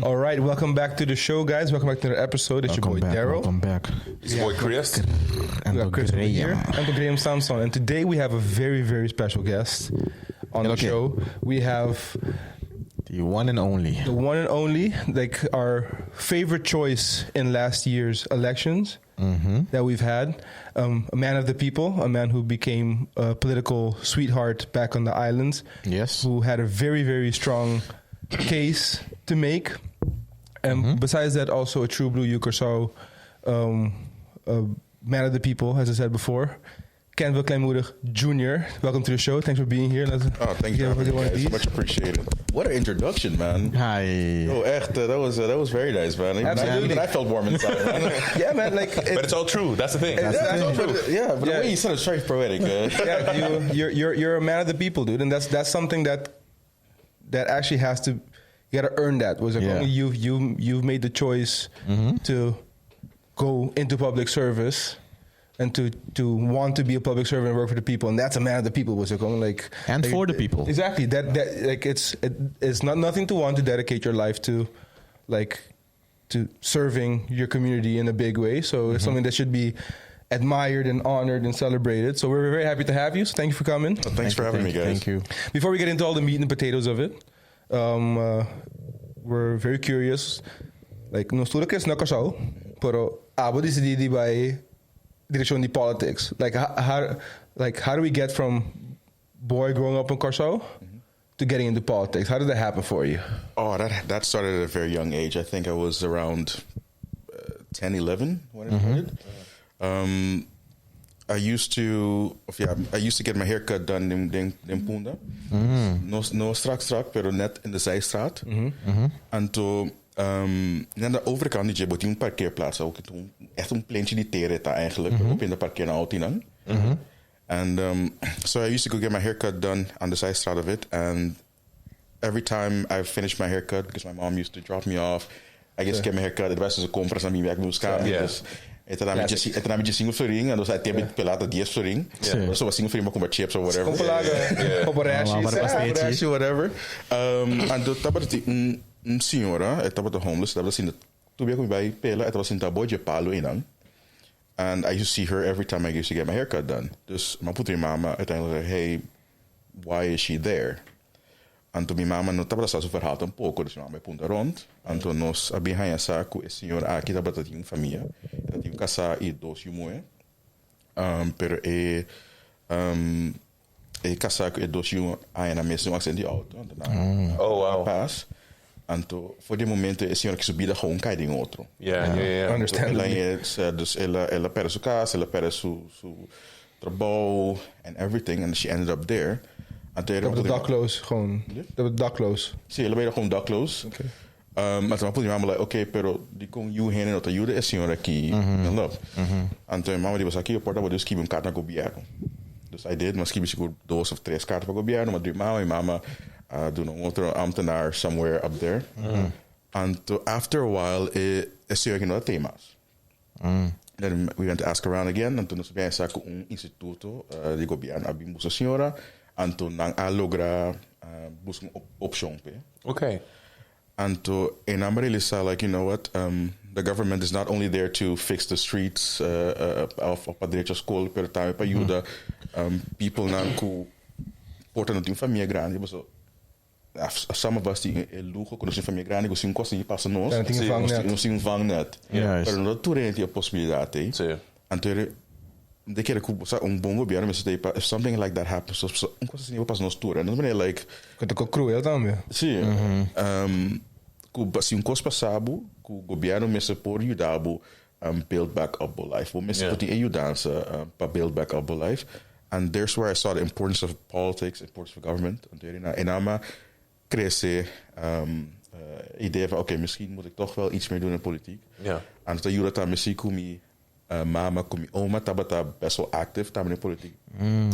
All right, welcome back to the show, guys. Welcome back to the episode. It's your boy Daryl. Welcome back. It's your boy Chris. We got Chris over here and Graham Samson. And today we have a very, very special guest on the show. We have the one and only, like our favorite choice in last year's elections that we've had. A man of the people, a man who became a political sweetheart back on the islands. Yes. Who had a very, very strong case to make. And besides that, also a true blue Curaçao man of the people, as I said before. Kenville Kleinmoedig Jr. Welcome to the show. Thanks for being here. Thank you. It's much appreciated. What an introduction, man. Hi. Oh, echt. That was very nice, man. Absolutely. I felt warm inside, man. Yeah, man. But it's all true. That's the thing. That's all true. But the way you said it's very poetic. Yeah, you're a man of the people, dude, and that's something that actually has to. You got to earn that. You've made the choice to go into public service. And to want to be a public servant and work for the people, and that's a man of the people. Was it going for the people? Exactly. That like it's not nothing to want to dedicate your life to, like, to serving your community in a big way. So it's something that should be admired and honored and celebrated. So we're very happy to have you. So thank you for coming. Well, thanks for having me, guys. Thank you. Before we get into all the meat and potatoes of it, we're very curious. Like, nos tudo que es na Curaçao, pero abo decididi by direction the politics. Like how do we get from boy growing up in Curaçao to getting into politics? How did that happen for you? Oh, that started at a very young age. I think I was around 10, 11 when it started. I used to get my haircut done in Punda. No strak, pero net in de zijstraat. En toen, aan de overkant die je een parkeerplaats ook. Echt een pleintje die tereta eigenlijk. Op in de parkeerauto dan. And so I used to go get my haircut done on the side street of it. And every time I finished my haircut, because my mom used to drop me off, I just get my haircut. Het was dus een compras aan mijn werk moest gaan. Dus het dan met je single floring en dus hij tebe pelata 10 floring. So was single floring maar com chips or whatever. Comparatie, whatever. And do taba de senhora, estava de homeless, estava assim, tu bem com vai pela, estava assim tabo de palo inang. And I used to see her every time I used to get my haircut done. Dus mijn putre mama uiteindelijk zei, hey, why is she there? En toen mijn mama não estava só verhaald een pouco, dus mama punta rond. En toen nós abihanha saco e senhora aqui estava tinha uma família, ela tinha casa e dois irmãos. Pero casa e dois irmãos aí na mesa um acidente de auto. Oh wow. Pas. Então, voor die momento, a senhora que subida gewoon cai em outro. Yeah. Understandably. Dus ela perde sua casa, ela perde seu trabalho and everything, and she ended up there. Dat was dakloos, gewoon. Dat was dakloos. Sim, ela veio gewoon dakloos. Okay. Mas mijn moeder zei, oké, pero die kon you heen en dat ajuda a senhora aqui. Então, mama die was aqui, eu portava dus kibi carta na governo. Dus I did, mas kibi seguro 2 of 3 cartas para governo, mas de mama doen een outro ambtenaar somewhere up there. And after a while, a senhora que não temas. Then we went to ask around again, and toen nós viemos com instituto de governo, abrimos a senhora, and toen nang logra buscar opção. Okay. And to in Amarillo said, like, you know what, the government is not only there to fix the streets of Padrecha School, pero também para ajudar people na ku porta não tem família grande, so some of us die lugo quando tem família grande, que costa de passa nós, não tem vangnet. Pero não tem a possibilidade. Então de que bom governo, mas if something like that happens, so coisa assim passa nós tour, não é like que cruel também. Sim. Se coisa passado, o governo mesmo por ajudar build back up the life. Vou mesmo ter ajudança para build back up the life. And there's where I saw the importance of politics, importance of government. En dan crescer idee van, oké, misschien moet ik toch wel iets meer doen in politiek. En dat je dat misschien kom mama, kom oma, tabata best wel actief in de politiek.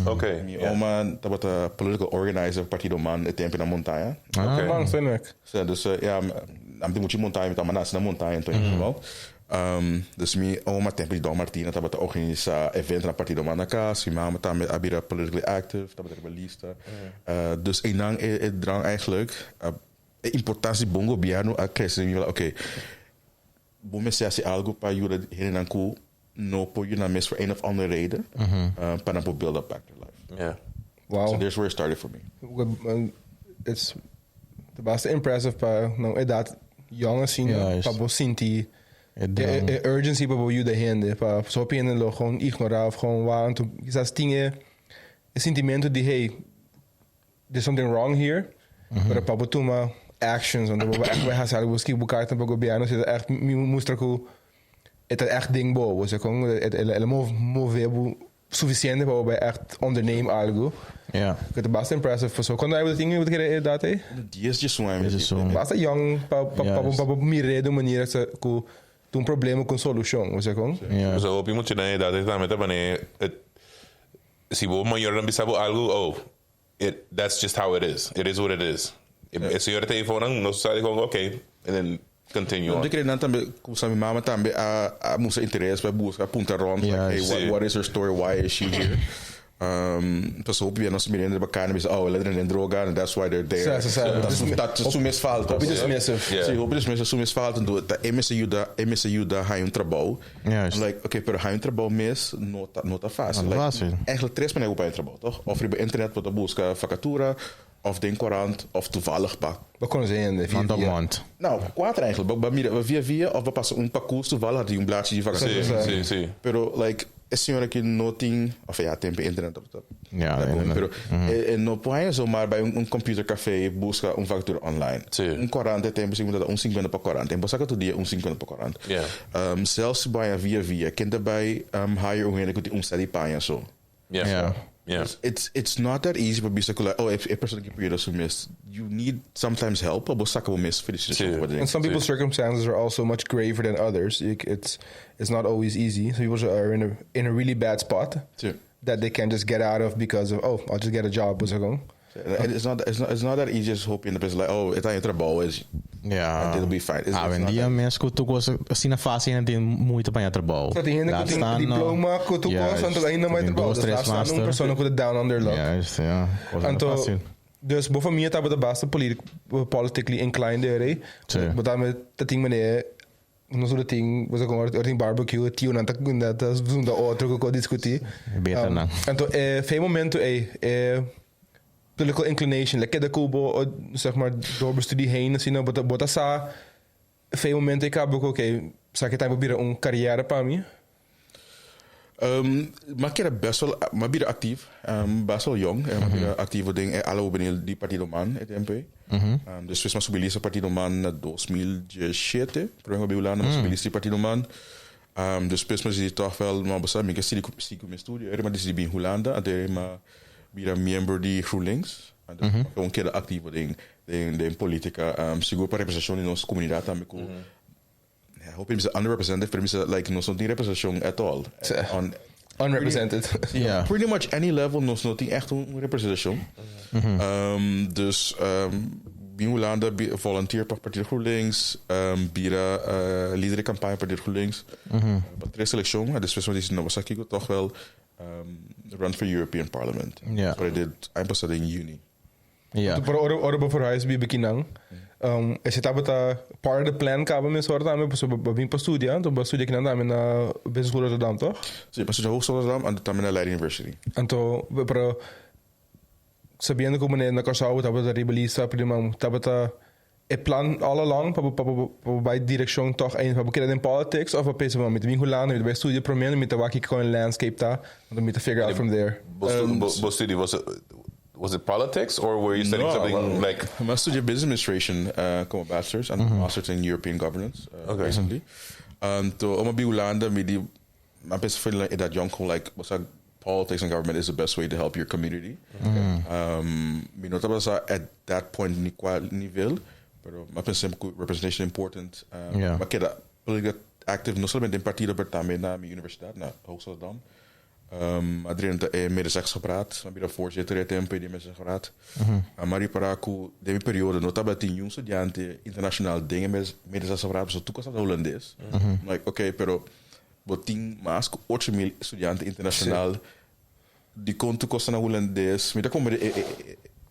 Oké. Mijn oma, tabata political organizer, partido man, het tempo na montanha. Oké. Vind ik. Dus ja, dan moet je montanha met amanas na montanha, toch wel. Dus mijn oma tempo Dom Martina, tabata organiza event na partido man na casa. Mijn mama também abira politically active, tabata rebelista. Dus en dan het drang eigenlijk importância bom governo a crescer. Ok, bom me se algo para ajudar hen ku no por je naar mis voor een of andere reden. Para po build up back their life. Yeah. Wow. So there's where it started for me. It's the best impressive pa no dat jonge senior pa bo sinti urgency pa bo yuda hende pa so pien lo gewoon ignorar of gewoon waan to quizás tinha el sentimento de hey there's something wrong here pero pa bo toma actions on the we has algo que buscar tampo governo se echt mostra que het echt ding bo was gewoon el mover suficiente para bij echt ondernemen algo. Ja. Ik vind het best impressive voor zo. Quando eu tinha wat que dat é? Die is just one. Basta young para mirar de maneira que tu problema com solução, você com? Dus op je moet je dan dat is met wanneer het si vos mayor dan bisa algo that's just how it is. It is what it is. Se yo te telefonan no sabe como okay and then continue on. Ik kreeg dan com sa minha mama também a musa interesse para buscar punta rond like hey what is her story, why is she here? Então op je nossa menina de bacana mas ela é droga and that's why they're there. Dat is sumes falta. Op dismissive. Sim, op dismissive sumes falta do tá MSU da há trabalho. Like okay, pero há trabalho mes nota fácil. Like eigenlijk tres maneira para trabalho, toch? Of je bij internet wat busca vacatura of den courant of toevallig pak. Wat kon ze in de maand? Nou, quatro eigenlijk. Via of we passen pacours toevallig had hij een blaadje die vacatura. Sí. Pero like es senhora que não tem, of ja, tempo internet op dat. Ja, pero no puede zomaar bij een computercafé busca een vacatura online. Een courant tem misschien dat 50 per courant. En basaka todo dia 50 per courant. Zelfs bij via kende bij hire hoe ik die omstel die panja zo. Yeah. It's not that easy for bisa kula a person que precisa assumir. You need sometimes help, but saka will miss for this. And some people's circumstances are also much graver than others. It's not always easy. Some people are in a really bad spot that they can't just get out of because of I'll just get a job. It's not that easy as hoping the person like it's not trabalho is it'll be fine. Vendia mensen que tu assim na fase ainda tem muito para trabalho. So tem gente que tem diploma que tu gosta então ainda mais trabalho. Daar staan een persoon que down on their luck. Ja. Então dus boven mij hebben de beste politically inclined area. Maar dan met dat ding meneer nós outro ting was agora tem barbecue tio não tá da outro que eu discutir. Beter não. Então foi momento political inclination, like de kubo, zeg maar, door bestudie heen, zien bota sa, veel momenten ik heb ook oké, zou ik het proberen een carrière para mim? Maar ik ben best wel, maar ben actief, best wel jong, maar ben actief dingen, alle ben die Partido Man, het MP. Dus we zijn mobiliseren Partido Man na 2017, probeer we bij mobiliseren Partido Man. Dus best maar zie toch wel, maar bestaan, ik zie mijn studie, maar die zie bij Hollanda, en maar bira membro de GroenLinks. Een keer actief de politica. Seguro para representação in onze comunidade também com. Hope it's underrepresented, but it's like no something representation at all. Unrepresented. Yeah. Pretty much any level no something echt een representation. Dus in Hollanda volunteer para Partido GroenLinks, bira líder campagne Partido GroenLinks. Para três seleção, dus we zijn nog eens toch wel run for European Parliament. Yeah. So I did. I passed in Juni. Yeah. Para ora verhuis bij Bekinang. Is het abata part of the plan que abamos agora também para vir para estudar, então para estudar aqui na Business School Rotterdam, toch? Sim, passei na Hogeschool Rotterdam en também na Leiden University. Então para sabendo como na Cachau estava rebelista, prima estava é plan all along para bij direction toch een para porque in politics of para pensar met hoe lang met bij studie promen met wat ik kon landscape daar om te figure out from there. Studie was it politics or were you studying something like? I studied business administration, como bachelor's and master's in European governance recently. And om bij Hollanda met die, maar best veel dat jong gewoon like was politics and government is the best way to help your community. Me nota was at that point niet qua niveau. Pero maar pensei que representation important. Maar queda political active não somente em partido, mas também na minha universidade, na Hogeschool Rotterdam. Adriano mede seks gepraat, maar bij de voorzitter het MP die met zich gepraat. Maar die paraku de periode notaba tinha estudante internacional dingen met seks gepraat, so tu costa holandês. Like okay, pero botin mas 8.000 estudiantes internacional die kon tu costa na holandês. Met como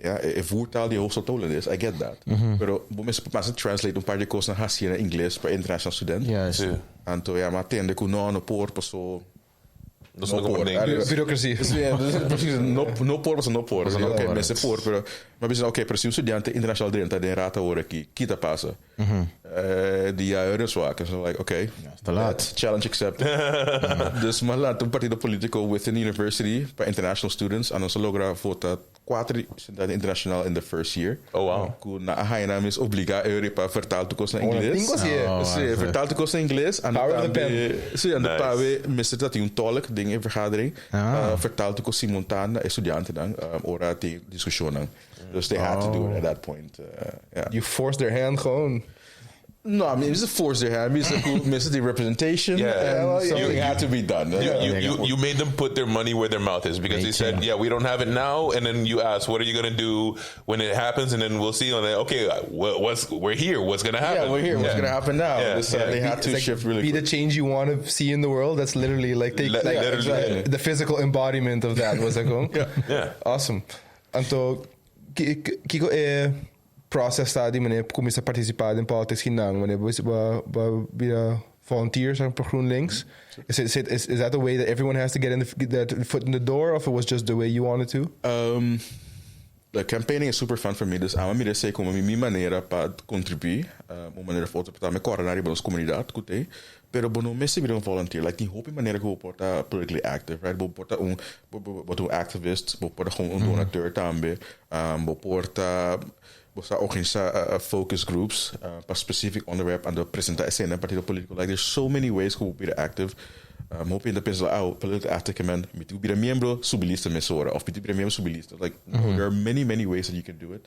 Ja, voertaal die hoofdstadtolen is, I get that. Pero mensen translate een paar de kosten naar Hassie naar Engels per international student. Yes. En toen ja, maar tende kuno por paso. Dat is nog een ding. Bureaucratie. Precies, no por was no por. Dus oké, mensen voor, pero maar we oké, precies studenten international drinken de rata horen kita passen. Die jaren zwaar. So like oké, te laat. Challenge accepted. Dus maar laat een partido politico within the university for international students en onze logra vota 4 studenten international in the first year. Oh wow. Ku na haina mis obliga Europa vertaald te naar Engels. Vertaald te naar Engels en de pawe mister dat een tolk ding in vergadering. Vertaald te simultaan estudianten dan ora die discussieën. Dus they had to do it at that point. You forced their hand gewoon. No, I mean, it's a force their hand. It's the representation. And something had to be done. You made them put their money where their mouth is because they said, yeah, we don't have it now. And then you ask, what are you going to do when it happens? And then we'll see. And then, okay, we're here. What's going to happen? Yeah, we're here. What's going to happen now? Yeah. They had to shift really quick. Be the change you want to see in the world. That's literally like the physical embodiment of that. Was that going? Yeah. Awesome. Anto, kiko process study wanneer kom je participeren in politics gedaan wanneer we volunteers aan GroenLinks. Is that the way that everyone has to get that foot in the door, or if it was just the way you wanted to? The campaigning is super fun for me. Dus aan mij is como mi manera para contribuir, uma maneira foto para me coordenar com a comunidade, cute. Pero bono me se viram volunteer, like die hope maneira que vou portar politically active, right? Vou portar um activist, vou portar gewoon donateur também, vou portar você organiza focus groups para specific onderwerp aan de presentatie en partido politico. Like there's so many ways que vou be active. Hope in the pensar political active man, me tu be membro subilista mesora of me tu be membro subilista. Like there are many ways that you can do it.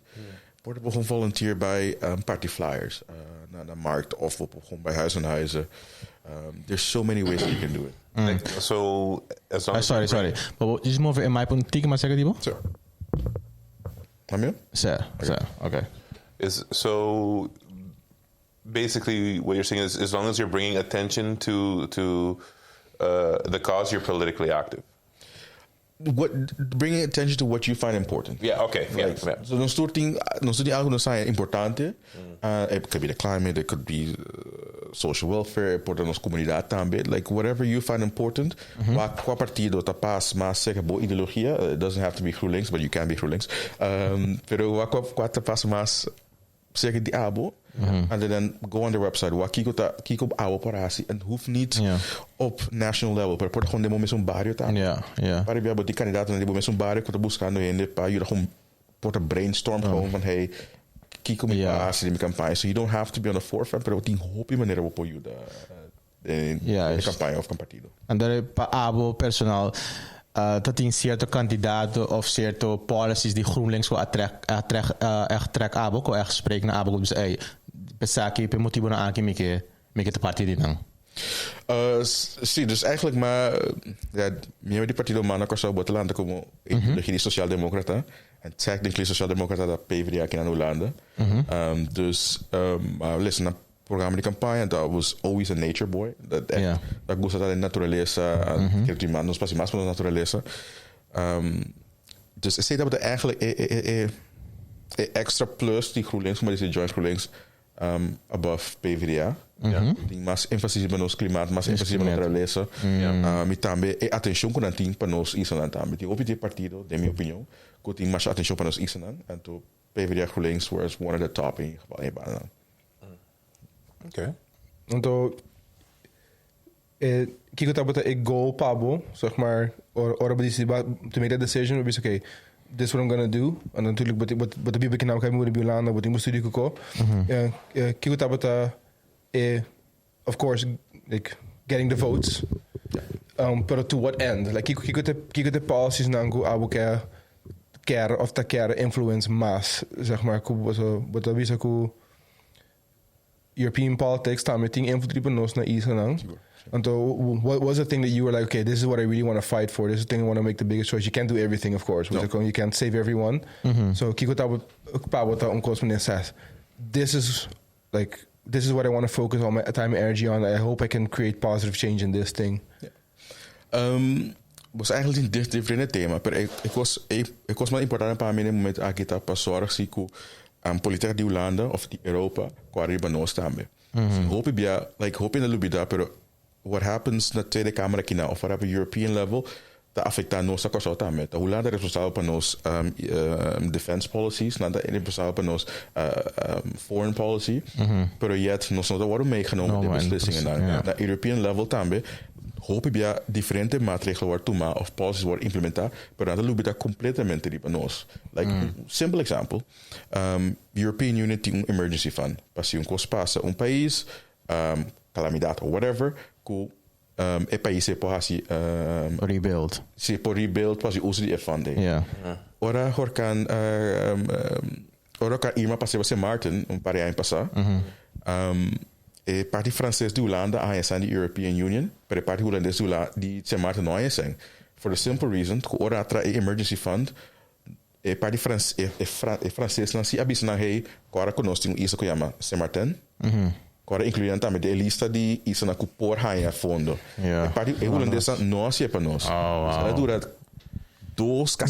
Wordt gewoon volunteer bij party flyers naar de markt of gewoon bij huis en huizen. There's so many ways that you can do it. Like, so as long sorry. But just move in my politiek maar zeggen die Sure. Sir. Okay. So basically what you're saying is as long as you're bringing attention to the cause, you're politically active. Bringing attention to what you find important. Yeah, okay. Like, so non study algo no sai importante. It could be the climate, it could be social welfare, important nos comunidade também. Like whatever you find important. Qua partido tapas mas seca boa ideologia. It doesn't have to be GroenLinks, but you can be GroenLinks. Pero qua tapas mas seca di abo. And then go on their website. Kiko abo parasi en hoeft niet op national level. Maar port gewoon demo met zo'n barrio tam. Para we hebben die kandidaten die met zo'n barrio kunnen buscando en pa jullie gewoon port een brainstorm gewoon van hey Kiko met parasi in de campagne. So you don't have to be on the forefront, pero die hoop je manier op je de campagne of partido. En daar pa abo personal dat in certo kandidaten of certo policies die GroenLinks wil echt trek abo ko echt spreken naar abo dus hey besaki pe motivo na aki meke te party din nang. Sim, dus eigenlijk maar meer die partido mana corso botelanda como de sociaal-democrata en technically sociaal-democrata da PvdA aqui na Holanda. Dus listen na programma de campagne that was always a nature boy dat gosta da natureza que die man nos passa mais por natureza. Dus ik zeg dat eigenlijk extra plus die GroenLinks maar die joint GroenLinks above PvdA. Tem mais ênfase para nos klimaat, mais ênfase para natureza. E também atenção com antim para nós Island também. Die op die partido, de minha opinião, que tem mais atenção para nós Island. En to PvdA GroenLinks was one of the top in geval in Baden. Okay. Então, kiko tabata ik go pabo, zeg maar, or to make that decision, we be okay. This is what I'm gonna do. En natuurlijk, wat de bibi kan nou moeten biolanda, wat die moet studie koko. Kiko tabata, of course, like getting the votes. But to what end? Like kiko te policies nangu abu care of ta care influence mas, zeg maar, wat dat bisa ku European politics, tam meting invloed op nos na isa nang. And so, what was the thing that you were like, okay, this is what I really want to fight for. This is the thing I want to make the biggest choice. You can't do everything, of course. No. You can't save everyone. So, kiko says, this is what I want to focus all my time and energy on. I hope I can create positive change in this thing. was eigenlijk een different thema. Maar ik was maar important para mim moment aqui tá para zorg siku política de Holanda of de Europa qua nós também. Hoop in de lubida, pero what happens na Tweede Kamer aqui na of whatever European level tá afeta nossa coisa também. A Holanda é responsável para nos defense policies, nada é responsável para nos foreign policy, pero yet nós não worden meegenomen de beslissingen na European level também. Hoop ik ja differente maatregelen worden toemaken of policies worden implementeren, maar dan loop je dat completamente die bij ons. Like simple example, European Union tem emergency fund. Pas um coisa passa país, calamidade or whatever, e país se pode rebuild. Se pode rebuild, pas usa die funding. Yeah. Ora kan Irma passar você Martin paar jaar passar. E parti francês de Holanda aan de European Union, maar de parti Holandês de Holanda die zijn maar te zijn. For the simple reason, que ora atra emergency fund, e parti francês não se abisa na rei, agora conosco tem isso que chama Saint Martin. Agora incluindo também de lista de isso na cupor raia fundo. E parti Holandês não se é para nós. Ela dura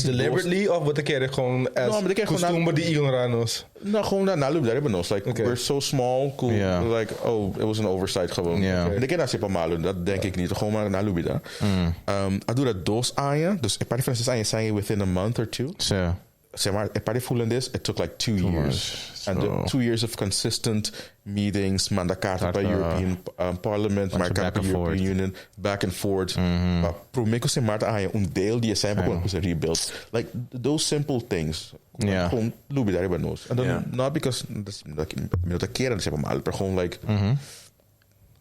deliberately of wat ik gewoon as costume die ignoranos. Nou, gewoon daar nalup daar hebben ons. Like we're so small, cool. Like it was an oversight gewoon. En ik ken dat ze malu, dat denk ik niet. Gewoon maar nalup daar. Doe dat dos aan. Dus een paar Francis aan zijn within a month or two. So. Zeg maar, een paar voelen this. It took like 2 years. And 2 years of consistent meetings, mandakaten bij European Parliament, maar bij European Union, back and forth. Maar probeer ze maar een deel die zijn begonnen te rebuild. Like those simple things. Gewoon loop daar bij ons. En dan not because dat keren ze maar gewoon like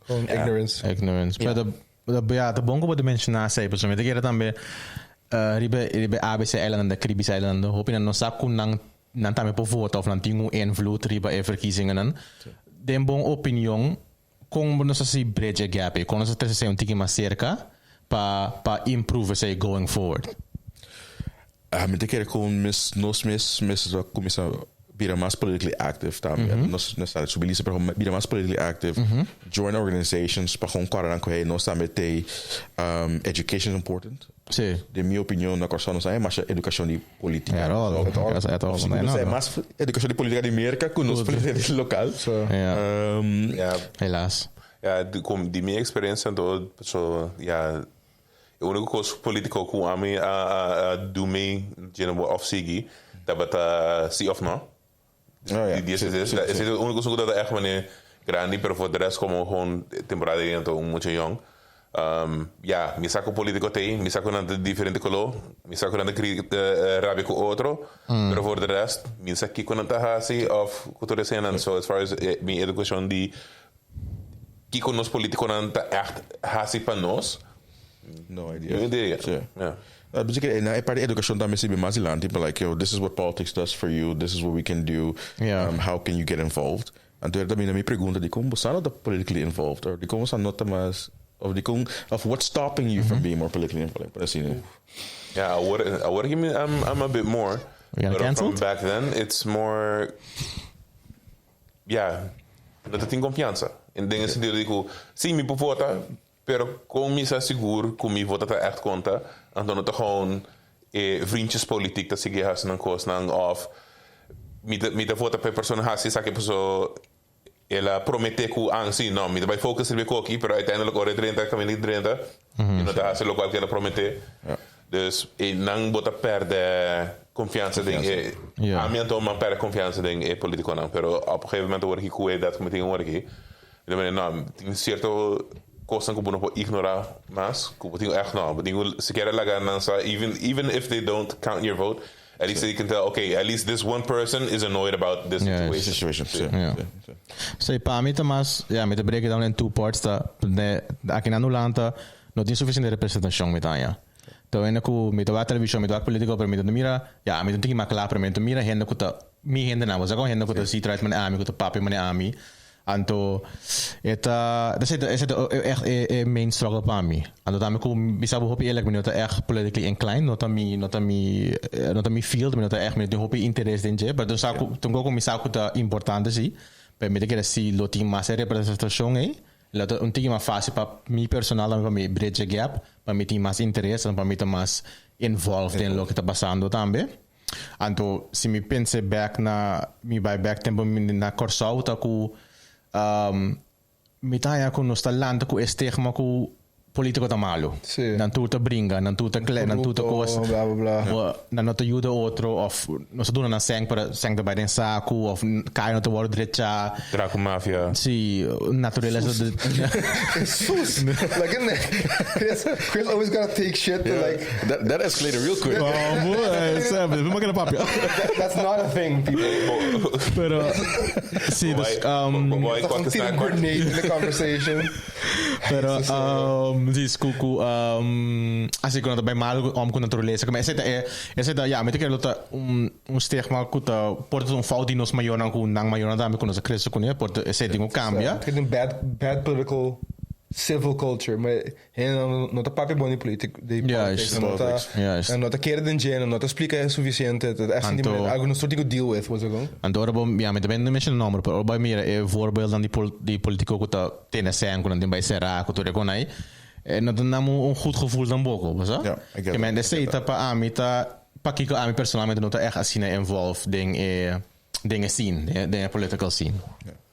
gewoon ignorance. Maar de bongo wat de mensen na zei, dus met de keren dan bij ribe ABC eilanden, de Caribische eilanden, hoop je dan nog saku nang tami po vote of nang tingu invloed riba e verkiezingen. Den bong opinion kung mo sa si bridge gap e kung sa sa un tiki mas cerca pa improve say going forward. Me te quero com mis começar bira mais politically active também. Nós necessariamente subiliza para bira mais politically active. Join organizations para com cara com hey nós também tem education important. Sim. De minha opinião na questão não é mais educação de política. É mais educação de política de América que nos política local. Helaas. Ja, die minha experiência então, so ja, o único coisa político que a mim do me general off-sigi, dat bata see of no. Die is het único coisa dat echt wanneer grande, pero voor de rest gewoon temporada então muito jong. Ja, mi saco politico te, mi saco na diferente color, mi saco na rabi con otro, pero for the rest, mi saco con na hasi of cultura cena. So as far as mi educação die kiko nos politico na echt hasi pa nos. No idea. No idea. Yeah. Basically, na parte educação também se bem mais lante, but like, yo, this is what politics does for you. This is what we can do. How can you get involved? En toen também na minha pergunta de como você não tá politically involved, or de como você não tá mais of what's stopping you from being more politically involved. Yeah, I would give me. I'm a bit more. But from back then, it's more. Yeah, dat tem confiança. En dingen se eu digo, sim, me vota, pero com me seguro, com me vota tá echt conta, então não tá gewoon vriendjes politiek dat se gehas nan koos nan of me da vota per persona hasi sa que puso ela promete que sim, não, me vai focus ele aqui, pero uiteindelijk ora 30 caminho 30 e não tá fazendo qual que ela promete. Dus não bota perde confiança ding a mim então man perde confiança ding político não, pero op een gegeven moment word ik hoe dat met ding word ik. Eu também não, tem certo coisa que não pode ignorar, mas que tem echt não, tem se quer lagar nansa even if they don't count your vote. At least you can tell, okay, at least this one person is annoyed about this situation. So, para mim, Thomas, me te break it down in 2 parts. Aqui na Holanda, não tem suficiente representação, me tá, então, eu me toa televisão, me toa político, pero me toa mira, me toa que claro, pero me toa mira, gente que tá, mi gente não, você gente que tá se traz mane ami, que tá papi mane ami. Anto eta dat is echt main struggle para mim. Anto também como bisa hoop eerlijk ben dat echt politically inclined, not a mi field, ben dat echt met hoop interesse in je, maar dan zou ik ook misako dat importante zie. Bij me que si lo tem mais representação Lato un tiki más fácil para mi personal para mi bridge gap, para mi team más interés, para mi más involved in lo que está pasando también. Anto si mi pense back na mi by back tempo na Corsau ta ku mi taya ku nostalante ku estigma ku politico ta malo. Sì. Dan tuta bringa, dan tuta kle, dan tuta cos. Bla bla bla. Dan nota ajuda outro of no se doen dan sang para sang de bij den saku of kai no te worden dritja. Draco Mafia. Si naturaleza de Sus. Like in Chris always gotta take shit to like. That escalated real quick. oh boy, sabe, vamos que papia. That's not a thing, people. Pero sí, dus That's a throwing grenade in the conversation. pero sí, skuku así que no te bij mal om con naturaleza. Como ese ja, met ik dat stigma kuta porta un fout dinos maior não com nang maior nada com nossa cresce com porta esse ding cambia. Getting bad political civil culture, mas não tá papo bom de política, não tá querer de engenho, não tá explica é suficiente, é assim algo não estou deal with, was it going? Andora bom, ja, met de mensen nummer, pero bij meer voorbeeld dan die politico kuta tena sen com bij será kuta com aí. No tenemos un goed gevoel dan boko, was dat? Ja, ik get men de that. seita pa amita pakiko ami personalmente nota echt asina involved dingen zien, dingen political scene.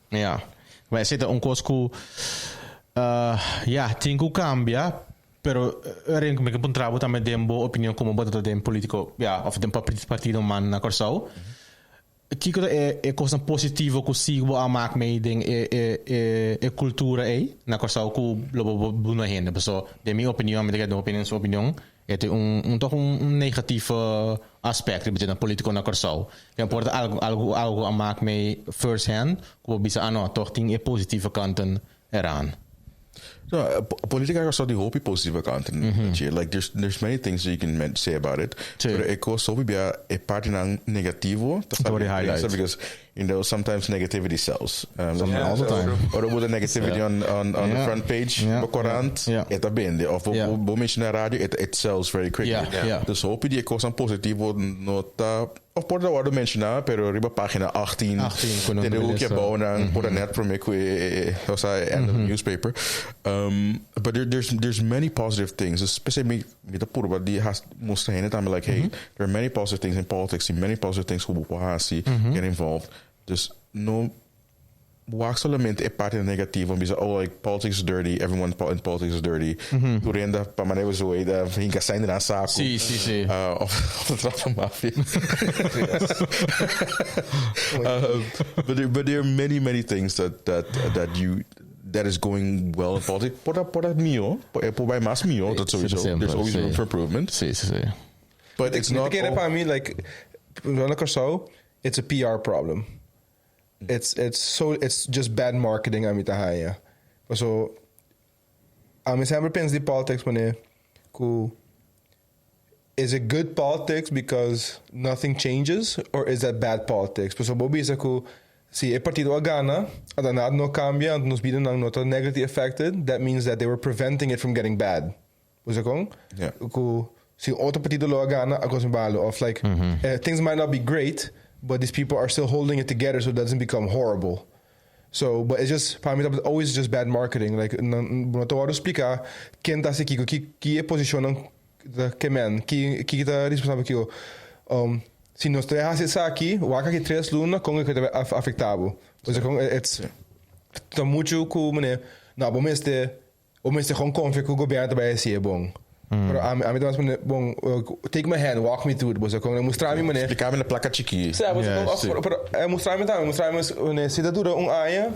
Ja. Wij zitten onkosku ja, tingu cambia, pero ren me que puntrabo también dembo opinión como bota den politico, ja, of den partido man na Corsau. Kiko é coisa positiva que sigo a mak mee ding é cultura na Corsau ku lobo buna hende, so de minha opinião, me de opinião sua opinião, é toch um negativo aspect de na político na Corsau. Que importa algo a mak mee first hand, ku bisa ano toch ting é positive kanten eraan. No, politica are die hoop positieve kanten. Like there's many things that you can say about it. Sure. But ik so be a part ng negativo. Because sometimes negativity sells. All the time. Or with the negativity on the front page, Courant, het bende. Of bo mention na radio, it sells very quickly. Dus hoop die ik positivo nota. Of por de orde mencionar, pero riba página 18 de hoekje bouwen por net from end of the newspaper. But there's many positive things, especially with the purba die has moest heen. I'm like, hey, there are many positive things in politics, many positive things who get involved. Dus no walk solamente é parte negativa, because like politics is dirty, everyone in politics is dirty. Tu renda para maneira zoeira, hinka zijn na saco. Sí. Of de Draco Mafia. But there are many things that is going well in politics. Por mio, por bij mas mio, dat sowieso. There's always room for improvement. Sí. But it's not. I mean, like, so it's a PR problem. It's just bad marketing amita haya. So sempre penso de politics mané ku is it good politics because nothing changes, or is that bad politics? So Bobby is ku si e partido a gana, adanad no cambia, and nos biden ang nota negatively affected, that means that they were preventing it from getting bad. Was it kong? Yeah. Ku si otro partido lo a gana, agos mbalo of like things might not be great, but these people are still holding it together so it doesn't become horrible. So, but it's just, para mí, always just bad marketing. Like, no te voy a explicar quién está aquí, qué posicionan que man, qué está responsable aquí. Si nos traes eso aquí, o acá que 3 lunas, con el que te va afectado. O sea, it's está mucho como, no, vamos a gewoon confia que o governo vai ser bom. Pero a mí también bon, take my hand, walk me through it. Pues con mostrar-me mané. Explicar-me na placa chiqui. Pero mostrar-me uma cidadura aia.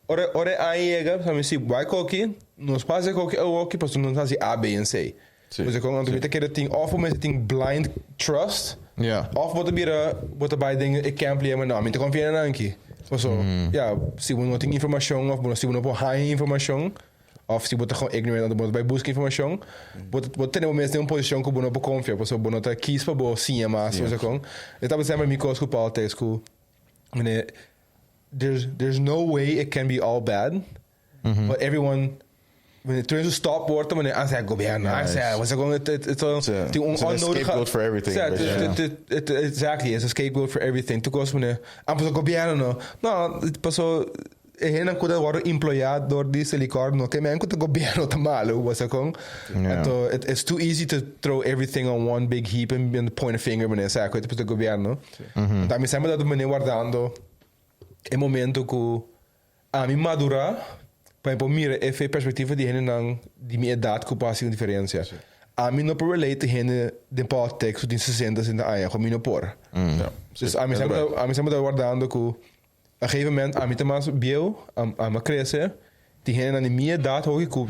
Ora aia, sabe se vai coque, nos passa coque ou que posso não fazer A, B e C. Pues com então me que ting of me ting blind trust. Of wat bij dingen ik kan play maar nou, me te confiar na aqui. Pues ja, se você não tem informação of se você não pode informação. Of se você gewoon ignorant dan bij buscar informação, você tem momento em uma posição que você não confia, você não tá quis para você sim, mas você com. Eu estava sempre me coisas com politics, com, there's no way it can be all bad, but everyone. When it turns to stop wordt, dan aan zijn governo, was gewoon het scapegoat for everything. Exactly, it's a scapegoat for everything. Toen was meneer, aan pas governo, no, pas gente que worden employado door die silicon, no que me encuentro gobierno te malo, was con. It's too easy to throw everything on one big heap and point a finger when it's like pues gobierno. También se me da me guardando el momento que a mí madura, para mira, essa perspectiva de gente não de minha idade que passa uma diferença. A mim não por relate gente de politics de 60 60 anos, a mim não por. Dus a mim sempre tá guardando que a gegeven moment a mim tá mais bio, a me crescer, die gente na minha idade hoje que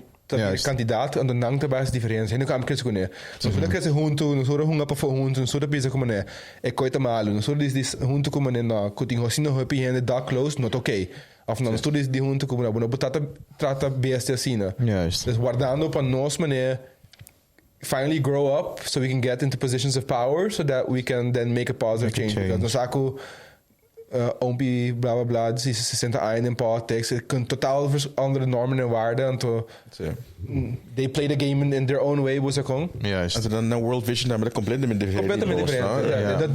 candidato en dan te base diferença. Não kam crescer com né. Nós não crescer junto, nós não hunga para junto, nós não pisa como né. É coisa malo, nós não diz junto como né, não, que tem hosino happy gente da close, not okay. Of não, nós diz de junto como né, bueno, trata beste assim, né. Dus guardando para nós mané finally grow up so we can get into positions of power so that we can then make a positive change. Nós saco ompi bla bla bla, die 60 anos in politics, kunnen totaal andere normen en waarden. En they play the game in their own way, was het gewoon. Juist. En dan world vision daar met compleet different.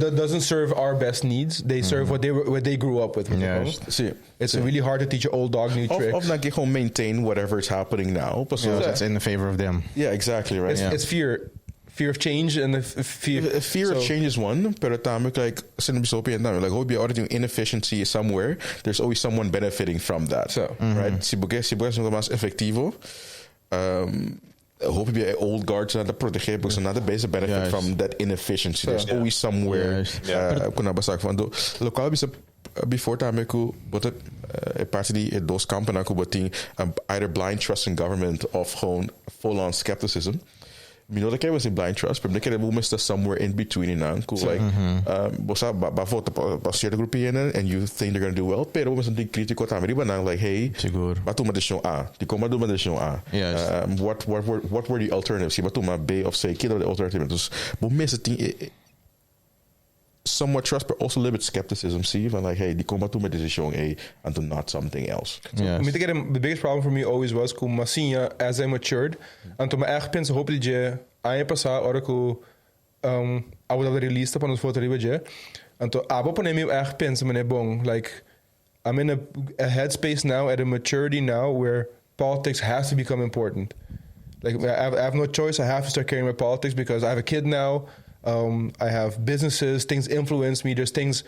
That doesn't serve our best needs. They serve what they grew up with. It's really hard to teach an old dog new tricks. Of dan gewoon maintain whatever is happening now. So that's in the favor of them. Yeah, exactly, right. It's fear. Fear of change and fear of change is one, but tamelijk like hope you already inefficiency somewhere. There's always someone benefiting from that. Right? Si bukas más efectivo. Hope you old guards na proteger because another base benefit from that inefficiency. There's always somewhere. Kuna basak van do lokaal bisa before tameku but parte die dos kampen na kubating either blind trust in government of gewoon full on skepticism. You know, was in blind trust, but they will miss somewhere in between in Anku. Like, certain group and you think they're going to do well, pero was something critical time. Like, hey, batuma de show A, die komen doen met de show A. What were the alternatives? Batuma B of say, kid of the alternatives. We miss it. Somewhat trust, but also a little bit skepticism. See, and like, hey, die komen toe met deze show A and to not something else. I mean, the biggest problem for me always was que Massinha, as I matured, and to my echt pensa hoop dat je aan je passar, ora que I would have released upon ons foto riba je, and to abo pone me echt pensa mene bong, like I'm in a headspace now at a maturity now where politics has to become important. Like I have no choice. I have to start caring about politics because I have a kid now. I have businesses, things influence me. There's things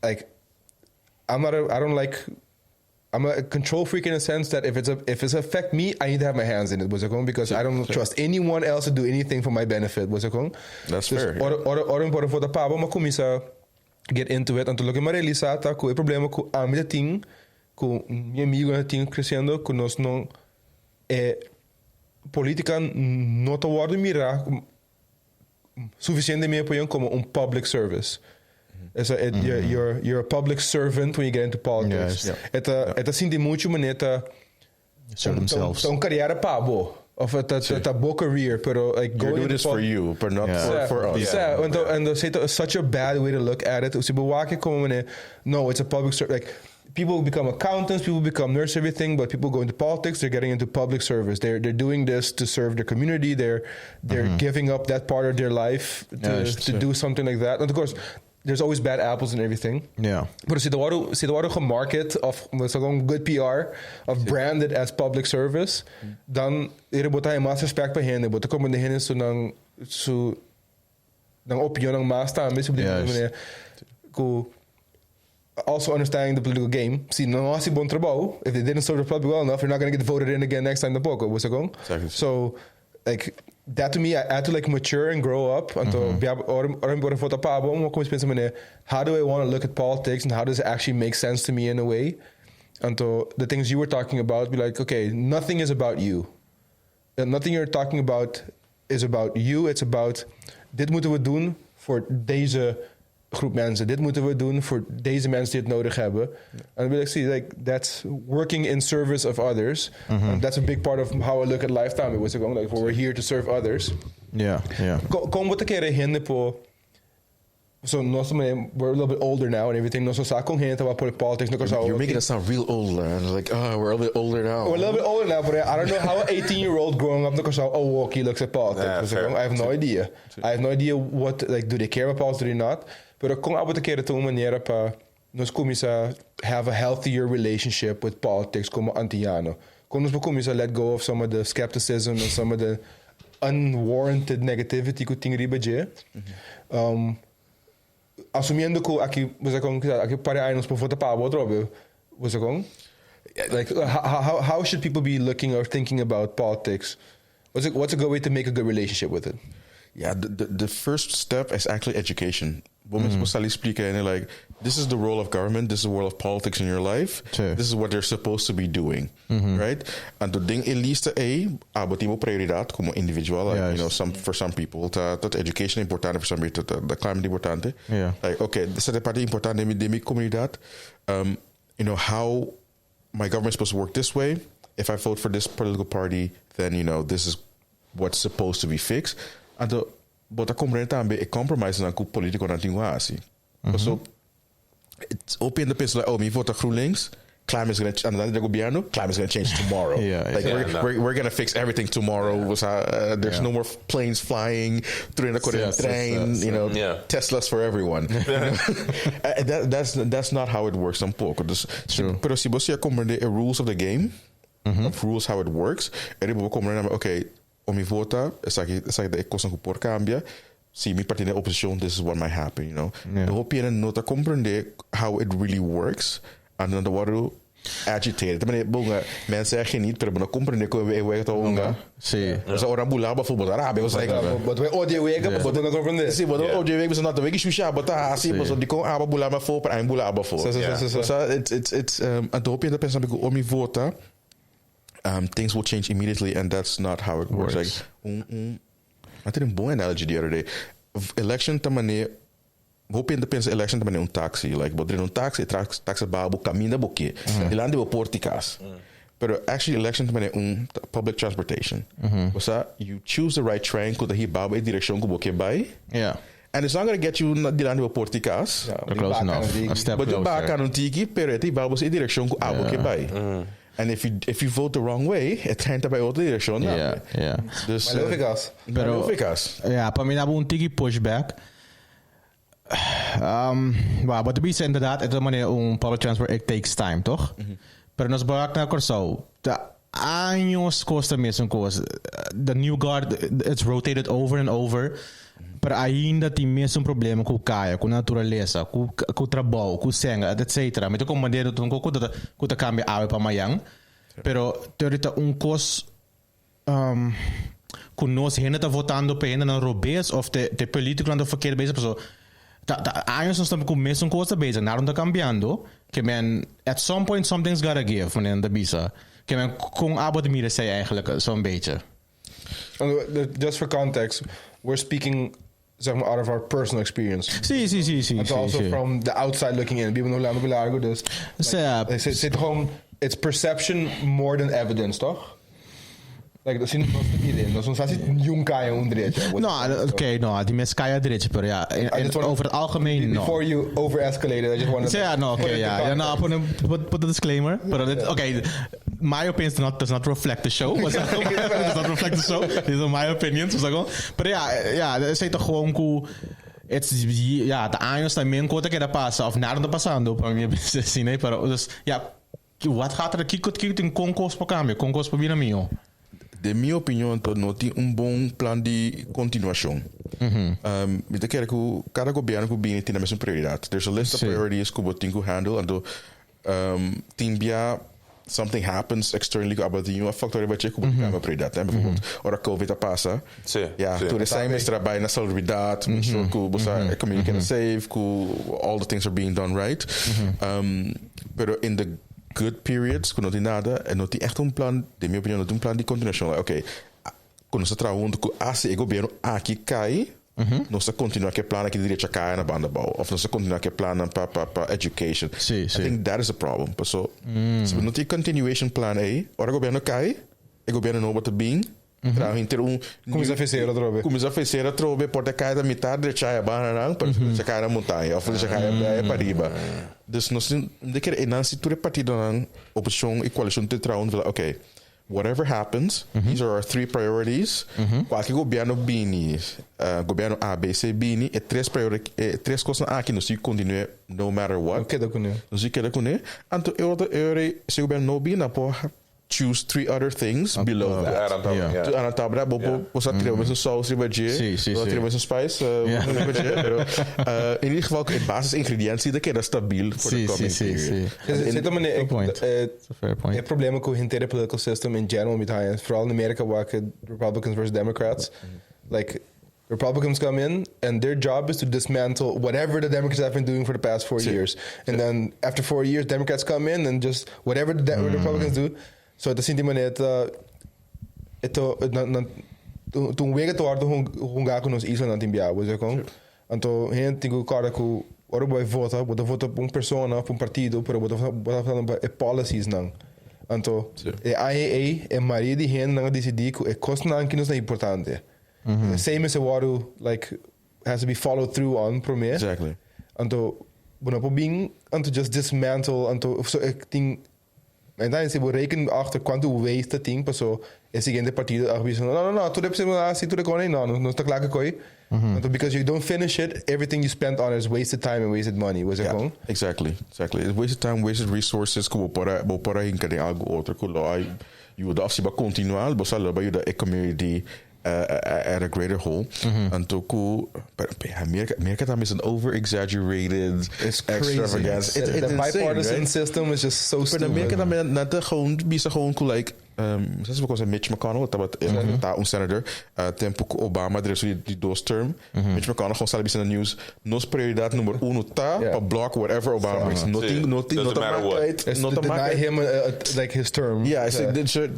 like I'm a control freak in a sense that if it's affect me, I need to have my hands in it, because I don't trust anyone else to do anything for my benefit, That's fair. Ora important for the pabo, ma comienza get into it, and to look at my realizata, que el problema que a mí ting, que mi amigo ting crescendo, que nos no política no te guarda mirar suficiente me apoyan como un public service. You're a public servant when you get into politics. Esta sinti mucho maneta serve themselves. Un carriera pabo. Of a book career, pero like you're doing this for you, but not for us. And it's such a bad way to look at it. No, it's a public service. Like people become accountants, people become nurses, everything, but people go into politics, they're getting into public service. They're doing this to serve their community. They're giving up that part of their life to do something like that. And of course, there's always bad apples and everything. Yeah. But se de waro gemarket of good PR of branded as public service, dan bota hay mas respect pa hen, bota como de hen su nang opinion ng mas tama ko also understanding the political game. See, no hasi bon trabaho. If they didn't serve the public well enough, you're not going to get voted in again next time the poco. Exactly. So, like that to me, I had to like mature and grow up. How do I want to look at politics and how does it actually make sense to me in a way? And the things you were talking about, be like, okay, nothing is about you. And nothing you're talking about is about you. It's about dit moeten we doen voor deze groep mensen. Dit moeten we doen voor deze mensen die het nodig hebben. And we see like that's working in service of others. And that's a big part of how I look at lifetime. It was like we're here to serve others. Yeah. Como te querer gente po. So we're a little bit older now and everything. No so sa kung gente about politics. You're making us sound real old, man. Like, we're a little bit older now. We're a little bit older now, but I don't know how an 18-year-old growing up he looks at politics. I have no idea. I have no idea what, like, do they care about politics or not? Pero kung abo te querer tu maneira pa nós começa have a healthier relationship with politics como Antiano. Quando nós começa let go of some of the skepticism and some of the unwarranted negativity que tinha riba je. Assumindo que aqui você com aqui para aí nós por votar para outro, você com like how should people be looking or thinking about politics? What's a good way to make a good relationship with it? Yeah, the first step is actually education. Women supposed to speak and like, this is the role of government, this is the role of politics in your life. Sure. This is what they're supposed to be doing, right? And the thing eliste abativo prioridad como individual, like, you know, for some people, that education importante, for some people, the climate importante. Yeah. Like, okay, this is the parte importante de mi comunidad. You know, how my government is supposed to work this way. If I vote for this political party, then, you know, this is what's supposed to be fixed. And the but a compreende a compromise na politico na tinguasi. So it's open the place like, oh, me vote GroenLinks, climate is going to, and then the gobierno, climate is going to change tomorrow. We're going to fix everything tomorrow. There's no more planes flying through the train, you know, Teslas for everyone. That's not how it works tampoco. Pero si vos ya comprende the rules of the game, of rules how it works, and then comprende, okay, o mi vota, es like de cosa que por cambia. Si mi partido de oposición, this is what might happen, you know. The whole PN nota comprende how it really works, and then the water agitated. Também bunga, mensen zeggen niet, pero no comprende que we to bunga. Sí. O sea, ora bulaba fu botar abe, o sea, but we odio wega, but don't comprende. Sí, but odio wega is not the wega shusha, but assim, but di kon aba bulaba fu, para ein bulaba fu. So it's and the whole PN pensa que o mi vota things will change immediately, and that's not how it works. Like, I did a boy analogy the other day. Election tamane, hoping depends election tamane taxi. Like, but un taxi, taxi babu camina boki. Dilandi bo porticas. But actually, election tamane public transportation. So you choose the right train ko dahi babu e direction ko boki bay. Yeah. And it's not going to get you dilandi bo porticas. Close enough. A step but closer. But you back on tiki, pero ti babu e direction ko aboki bay. And if you vote the wrong way, het hangt bij outra direction. Yeah. Dus pero ja, para mim há tiki pushback. Wat de bieden inderdaad, het is manier public transport, it takes time, toch? Pero nos barak na corso. De años costa mesmo coisa. The new guard, it's rotated over and over. Pero ainda tem mesmo problema com o caia, com a natureza, com o trabalho, com o sangue, etc. Mas como maneira tu não cuida cambia água para amanhã. Pero teorita cos com nós ainda tá votando para ainda não robês of de político não verkeerde bezig, so anos nós estamos com mesmo coisa bezig, nada está cambiando. Que man at some point something's gotta give wanneer de bisa. Que man com abo de mire sei eigenlijk zo'n beetje. Just for context, we're speaking out of our personal experience. Sí. And also from the outside looking in. People know Lando Bilargo dus. They say gewoon, it's perception more than evidence, toch? Like, dat is niet dat is een jong kaya direito. No, die mensen kaya direito, pero ja, over het algemeen, no. Before you over-escalated, I just wanted put a disclaimer. But okay, my opinion does not reflect the show. Does not reflect the show. These are my opinions. But ja, dat is toch gewoon cool. Het is de anos também conta que era passa of nada tá passando para mim assim, né? Dus ja, wat gaat er kijk in concurso para cambio, concurso para binamio. De minha opinião, não tem bom plano de continuação. Eu quero que cada governo tem a mesma prioridade. There's a list of priorities que você tem que handle. And something happens externally about you, a factor vai ter que você tem prioridade. Bijvoorbeeld, ora COVID passa. Toen is zijn trabalho na salubridade, make sure que você communicate safe, que all the things are being done right. Pero in the good periods, que não tem nada, e não tem echt plan, de minha opinião, não tem plan de continuação. Ok, quando você trabalha que o governo aqui cai, não se continua que plano que direito a cair na banda bal, ou não se continua que plano para education. I think that is a problem. So, se não tem continuation plan aí, ora o governo cai, o governo não bota bem. Começa a fazer a trove, pode cair da metade de chai a barra, para cair na montanha, ou fazer cair para riba. Dus nós de que na situação partida na oposição e coalição te traun, ok, whatever happens, these are our 3 priorities. Qualquer governo bini, governo A, B, C, bini, e 3 coisas aqui no se continue no matter what. Okay, dat kunnen. No se queda com ne. Anto se governo no bina, porra, choose 3 other things below that. Aan tabra, bobo, posa trio met een saus ribadje, trio met een spice, in ieder geval het basisingrediëntie dat is stabiel voor de coming period. Het probleem met het hele political system in general met hij, vooral in Amerika waar Republicans versus Democrats, like Republicans come in and their job is to dismantle whatever the Democrats have been doing for the past 4 years, and then after 4 years, Democrats come in and just whatever the Republicans do. So dat sinti manet toen we het hoorde hoe gaan nos isla na timbia, was ik gewoon. Anto hen tingo cara ku ora boy vota, bota vota por persona, por partido, pero bota falando policies nang. Anto e IAA e Maria di hen nang decidi ku e costa nang kinos na importante. Same as a waru like has to be followed through on pro me. Exactly. Anto bona po bing anto just dismantle anto so ek ting. En dan se rekenen achter quanto waste dat ding, so el siguiente partido avisa no, tú debes así tú le no está claro que because you don't finish it, everything you spent on it is wasted time and wasted money. Was it wrong? Exactly. It's wasted time, wasted resources, como para hinkade algo outro kulo ai you da afsiba continuar, bosala ba you da community at a greater whole. And to America time is an over-exaggerated extravagance. The bipartisan system is just so stupid. America time na te gewoon bisa gewoon like sinds we kozen Mitch McConnell dat senator tempo Obama er is die dos term Mitch McConnell gewoon sabe bisa na news nos prioridade number 1 pa block whatever Obama brings not matter what not deny him like his term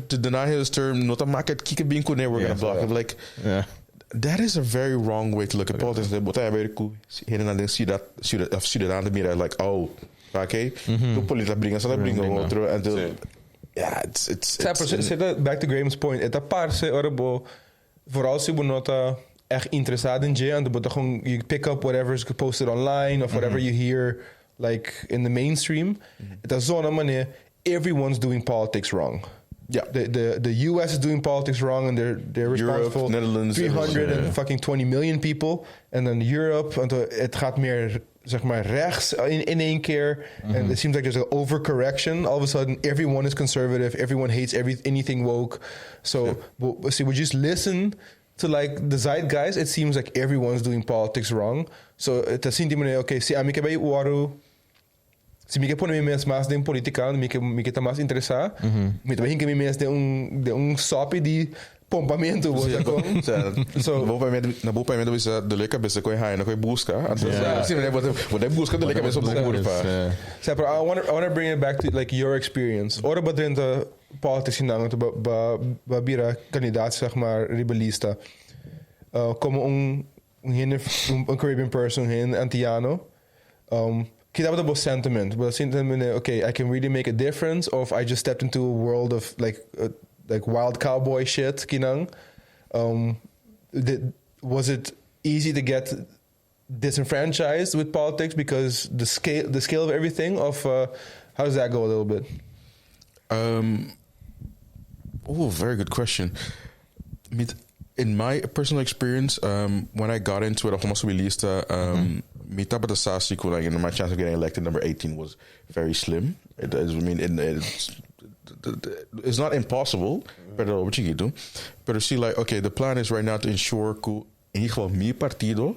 to deny his term not market kike bin ko we're gonna block him like that is a very wrong way to look at politics. But I very cool here and see that aan de midden like okay tu política bringa outro and yeah, it's back to Graham's point. Het aparte orbo vooral si bonota echt interessado in je and but gewoon you pick up whatever is posted online of whatever you hear like in the mainstream. Het is zo'n manier everyone's doing politics wrong. Yeah, the US is doing politics wrong and they're responsible. Europe, Netherlands, 320 million people and then Europe and het gaat meer zeg maar rechts in één keer and it seems like there's an overcorrection. All of a sudden everyone is conservative, everyone hates anything woke. So see, we just listen to like the zeitgeist. It seems like everyone's doing politics wrong. So het is niet okay, si amica bij waru. Si mi que pone mes más de un política, mi que está más interesado, mi te que mi mes de un sopi di pompamento, so na boa pamento bisa de leca bisa ko hai na ko busca assim né vou busca de leca bisa curva. So I want to bring it back to like your experience. Ora badrenta politics nang to ba bira kandidaat zeg maar rebelista. Como un Caribbean person in Antiano. Kita about sentiment, but sentiment, okay, I can really make a difference, or if I just stepped into a world of like wild cowboy shit, kinang. Was it easy to get disenfranchised with politics because the scale of everything? Of how does that go a little bit? Very good question. In my personal experience, when I got into it, my chance of getting elected number 18 was very slim. It's not impossible, pero what you do. But see, like, okay, the plan is right now to ensure que in ieder geval mi partido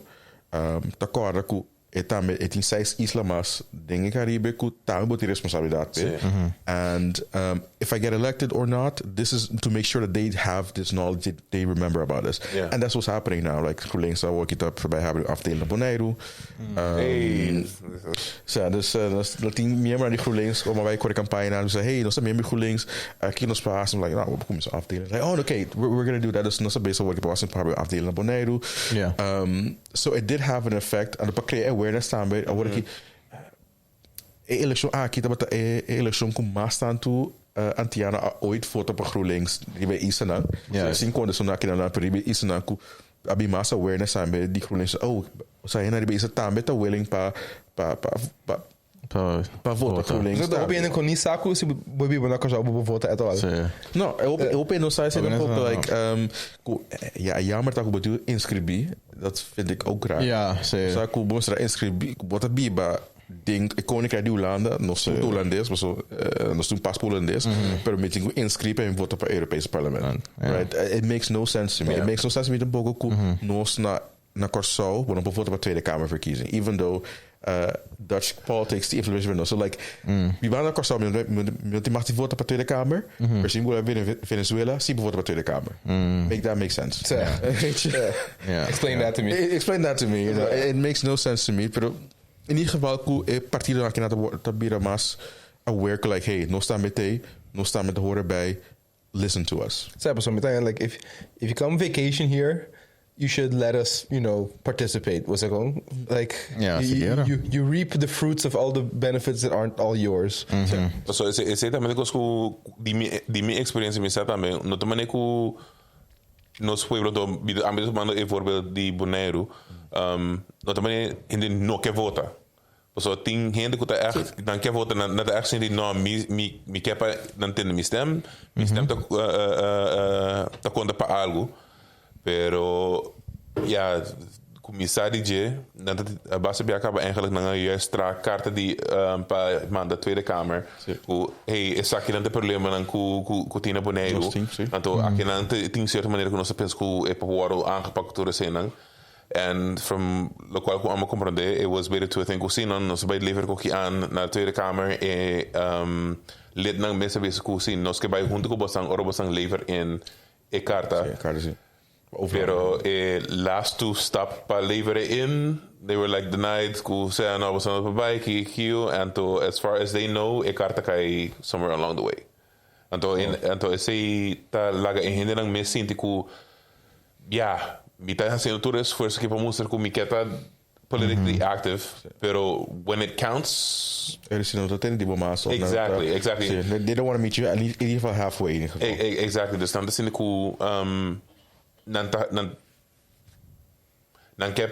te acorda que it in 6 islamas dingen Caribe que também botar responsabilidade. And if I get elected or not, this is to make sure that they have this knowledge, that they remember about us. And that's what's happening now. Like GroenLinks zou ook iets bij hebben afdeling Bonaire. Dat team meer maar die GroenLinks, maar wij korte campagne aan zeggen, hey, nog meer met GroenLinks, kinos paas, like, nou, we komen ze afdelen. Like, oh, okay, we're gonna do that. Dus nog een beetje wat ik was in probably afdeling Bonaire. So it did have an effect on the create awareness staan bij election kita bata election kom maar staan toe Antiano ooit foto op GroenLinks die bij Isana sin kon so na kina per bij Isana ku abi mas awareness staan bij die GroenLinks say na bij Isana tambe ta willing pa Pa voto GroenLinks. So hope you kon niet saku si bobi bona ko sa voto at all. No, hope no sai un poco like ja jammer dat ik bedoel inscribi. Dat vind ik ook raar. Ja, sim. Saku mostra inscribi, bota biba ding Koninkrijk de Holanda, nós somos holandês, nós somos paspo holandês, permitting inscribe en voten para het Europese parlement. Right? It makes no sense to me. It makes no sense to me dat bogo nós na Curaçao, we voten para Tweede Kamerverkiezing, even though Dutch politics die influence we no. So like, wie waren na Curaçao, die mag die voten para Tweede Kamer, misschien willen we in Venezuela, zie voten para Tweede Kamer. Make that make sense. Explain that to me. Explain that to me. You know? It makes no sense to me. Pero in ieder geval, partido aqui na Tabira mas aware like, hey, no staan met thee, no staan met de horen bij, listen to us. So like if you come vacation here, you should let us, participate. Was it going? Like you reap the fruits of all the benefits that aren't all yours. So ese también cosco di mi experiência me sabe também. No também que nos pueblos do ambos mando e voorbeeld di Bonaire. No também hindi no que vota. So ting gente que tá echt dan que vota na echt sin di no mi kepa dan ten mi stem tá conta para algo. Pero ja, commissaris DJ, dat base bij acaba eigenlijk naar juist kaarten die pa de Tweede Kamer. Hoe is aqui não tem problema não com tina boneiro. Então aqui não tem certa maneira que nós pensamos que é para o aangepakt door de zin. And from lo qual ik allemaal compreender, it was better to think zien dan ons bij het lever kokkie aan naar de Tweede Kamer en lid nang mensen wezen ko zien. Nos que bij junto ko bastang lever in carta. Pero last two stop pa leveren in, they were like denied. Ko say no was on by kill and to as far as they know, carta kai somewhere along the way. Anto esse ta laga in hinder nang messin tiku ja, mi ta haciendo todo esfuerzo que para mostrar que mi queta politically active, pero when it counts, exactly. They don't want to meet you at least even halfway. Exactly. Dus dan is in de cool. Dan cap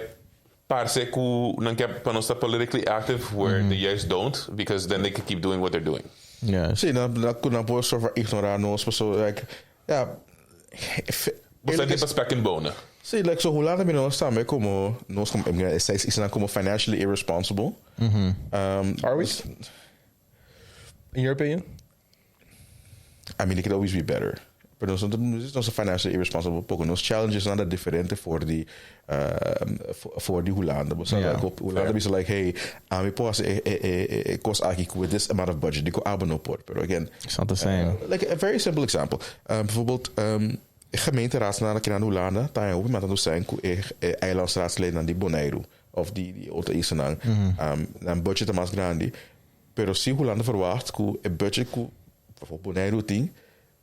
parse ku dan cap panosta politically active where they just don't, because then they can keep doing what they're doing. Yeah. Sim, na por só ignorar nós, pessoas like Você tem spek in bonen. Sim, like so hoe laat we nós staan, como nós como is nou como financially irresponsible. Are we? In your opinion? I mean, it could always be better. But nós financially irresponsible pouco. Nos challenges nada diferente voor die Holanda. Holanda is like, hey, we posso cost aqui with this amount of budget. Die ko no port. But again, it's not the same. Like a very simple example. Bijvoorbeeld gemeenteraadsleden naar Holanda, daar hoef je maar te zijn eilandsraadsleden aan die Bonaire of die outra Isenang. Dan budget é mais grande. Pero se Holanda verwacht que o budget que bijvoorbeeld Bonaire tem,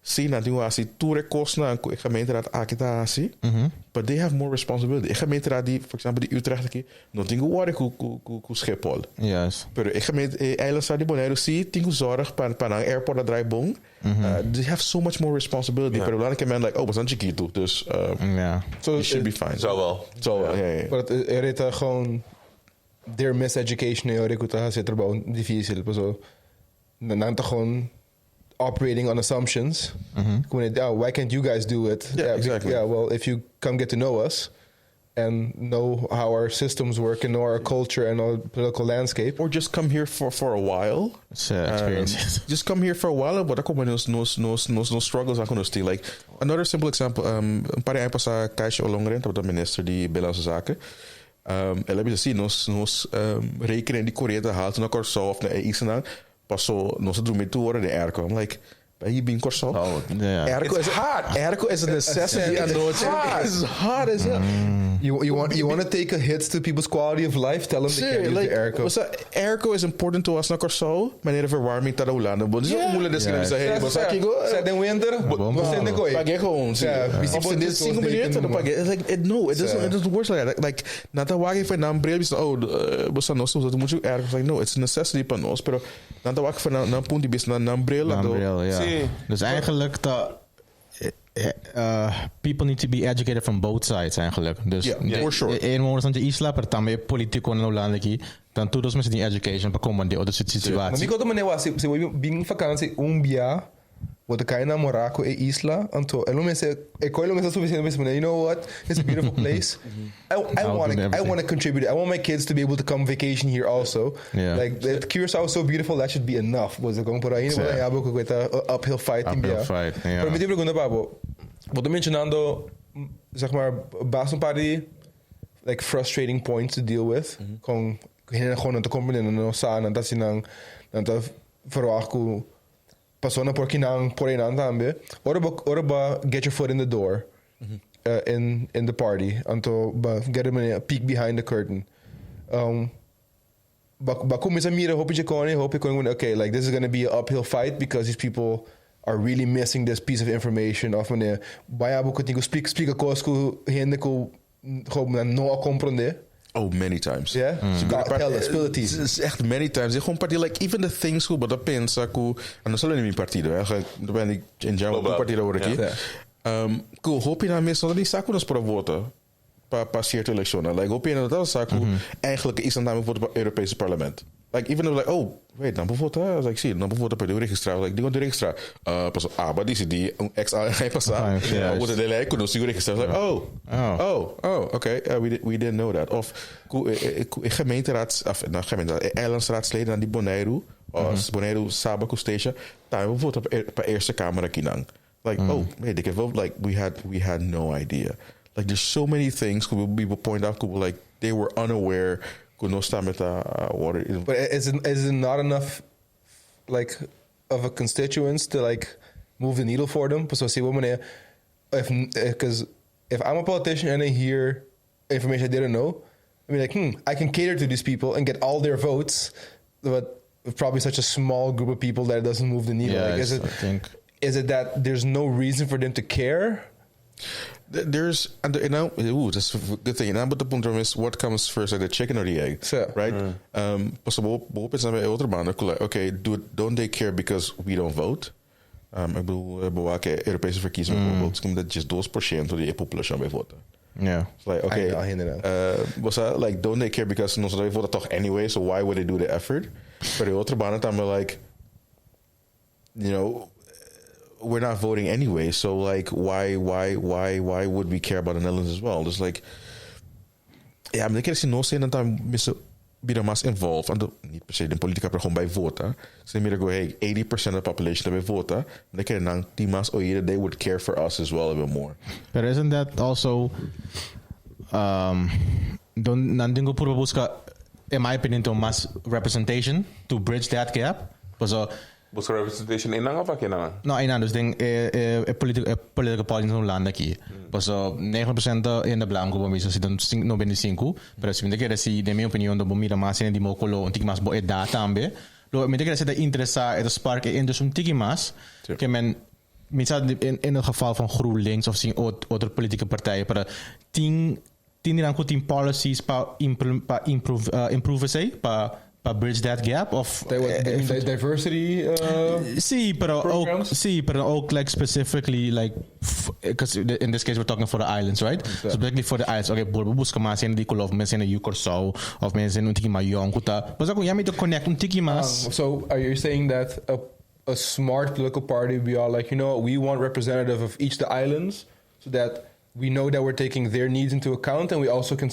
sim, na dingen als toere kosten aan gemeenteraad akitatie, but they have more responsibility. Gemeenteraad die, for example, die Utrecht aqui, não tem que com Schiphol. Yes. Pero eilandsraad die Bonaire sim, tem que zorg para airport dat draai bom. They have so much more responsibility. Pero lá que man like, was aan chiquito, dus so it should be fine. Zo wel. Maar er is gewoon their miseducation en recruta zit er gewoon difícil, so dan toch gewoon operating on assumptions. Why can't you guys do it? Exactly. Well, if you come get to know us and know how our systems work and know our culture and our political landscape, or just come here for a while. Just come here for a while, but no struggles are still. Like another simple example. Een paar jaar pas Kaisha Olongren, de minister die Binnenlandse Zaken. Ela me disse, nós rekenen die Korea te halen naar Curaçao of naar Isenang. Passou, nós doen met toeren de airco. I'm like, ben je binnen Curaçao? Airco is hot. Airco is a necessity. It's hot as hell. You want to take a hit to people's quality of life? Tell them they can't use the airco. Airco is important to us naar Curaçao. Wanneer de verwarming naar Holanda. Dus ook moeilijk is dat hey, mas aqui go. Zet in winter. Você nem go. Paguei gewoon. Of in dit 5 minuten dan paguei. Like no, it doesn't work like that. Like nata wagi voor na bril bis bossa nós dat moet je airco. Like no, it's a necessity para nós. Pero nata wagi voor na punti bis na bril. Dus eigenlijk people need to be educated from both sides eigenlijk. Dus for sure. Inwoners van de isla, maar dan ben politico na Holanda ki, dan toedos met die education pa komen die situatie. Maar ik had me se we bing vakantie umbia. Wat ik na Morocco e isla, anto elo me se e coilo me suficiente me you know what? It's a beautiful place. I want to contribute. I want my kids to be able to come vacation here also. Yeah. Like the Curacao is so beautiful, that should be enough. Was going por ahí, no hay algo que uphill fight in Uphill fight, yeah. Pero me digo pregunta Pablo. Wat de mencionando zeg maar basta un par de like frustrating points to deal with. Con gewoon aan te comprender no sana dat sinang nanta verwacht ko persona por kinang por inan tambe. Ora ba get your foot in the door in the party until ba get him a peek behind the curtain. Ba kumisa mira hope je kon okay, like this is going to be an uphill fight because these people are really missing this piece of information of meneer bayabo ko tingo speak a cosco hende ko gewoon no comprender. Oh, many times. Yeah? Tell us, spill the tea. It's echt many times. Gewoon party, like, even the things who, but dat pensa, en dan zullen we niet partido, eigenlijk, dan ben ik in Jamaica, een partido hoor ik hier. Hoop je nou meestal, die zaken dat voor voten, passeert electionen. Like, hoop je dat zaken, eigenlijk is dan namelijk voor het Europese parlement. Like, even though, like, oh, wait, dan bijvoorbeeld, like, zie, dan bijvoorbeeld bij de registrar, like, die gaan de registrar, pas maar die ex-A, hij pas aan, wordt het hele kunnen zien registrar, like, okay, we didn't know that. Of, gemeenteraad, eilandsraadsleden aan die Bonaire, Bonaire Sabaco Station, daar bijvoorbeeld op eerste camera kinang. Like, oh, wait, like, we had no idea. Like, there's so many things people point out, like, they were unaware. Water. But is it not enough, like, of a constituents to like move the needle for them? So see, because if I'm a politician and I hear information I didn't know, I mean, like, I can cater to these people and get all their votes, but probably such a small group of people that it doesn't move the needle. Yeah, like, is it that there's no reason for them to care? There's, that's a good thing. But the point is, what comes first, like the chicken or the egg, right? Okay, don't they care because we don't vote? Ik bedoel, Europese verkiezingen bijvoorbeeld, dat just 2% van de populatie bij voten. Yeah. It's like, okay, like, don't they care because no, they vote toch anyway, so why would they do the effort? But the other banen, I'm like, you know, we're not voting anyway, so like why would we care about the Netherlands as well? Just like, maar ik kan no zeggen dat daar mensen bieden mas involved, en niet per se de politica maar gewoon bij voten. Ze meer go, hey, 80% of the population bij voten. Dan kan je dan die mas they would care for us as well a bit more. But isn't that also don nandingo puro busca, in my opinion, to mass representation to bridge that gap? Busca representation in lang of aqui na? No, in dus ding political parties no land aqui. Paso 9% in de blanco bom isso se dan 95, pero se me quer si de minha opinião do bom mira mais em de mocolo um tic mais boa data também. Lo me quer se da interessa é do spark in dus um tic mais que men in het geval van GroenLinks of zien andere politieke partijen para tien policies pa improve say pa bridge that gap of diversity pero ook like specifically like because in this case we're talking for the islands, right? Exactly. Specifically for the islands. Okay, busca mais in die kolov mensen in Curacao of mensen in tiki ma yong kuta. Mas ako yami to connect tiki mas. So are you saying that a smart political party would be all like, you know what, we want representative of each the islands so that we know that we're taking their needs into account and we also can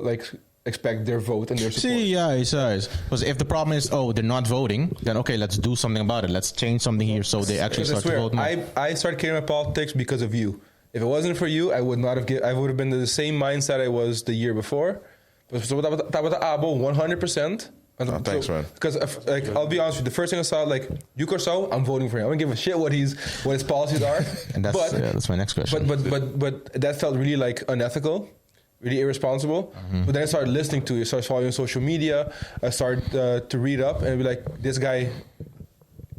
like expect their vote and their support. See, yeah, because if the problem is, they're not voting, then okay, let's do something about it. Let's change something here so they actually start to vote more. I started caring about politics because of you. If it wasn't for you, I would not have. I would have been the same mindset I was the year before. So that was abo 100%. Thanks, man. Because like, I'll be honest with you, the first thing I saw, like, Curacao, I'm voting for him. I don't give a shit what his policies are. And that's my next question. But that felt really like unethical. Really irresponsible. But then I started listening to you. So I started following on social media. I started to read up and be like, this guy,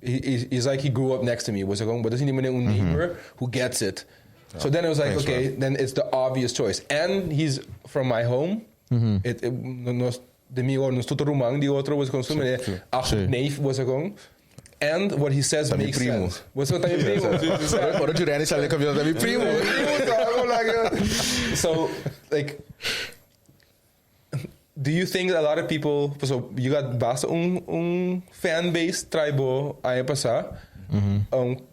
he's like he grew up next to me. Was like, but doesn't even know a neighbor who gets it. Yeah. So then I was like, thanks, okay, man. Then it's the obvious choice. And he's from my home. De mi no stuto rumang, die otro was consuming. Neef was gewoon. and what he says Tá makes primo. sense. What's what time primo? Ora Giuliani sabe que tá meu primo. So, like, do you think a lot of people? So you got basta fan base tribal aí passar.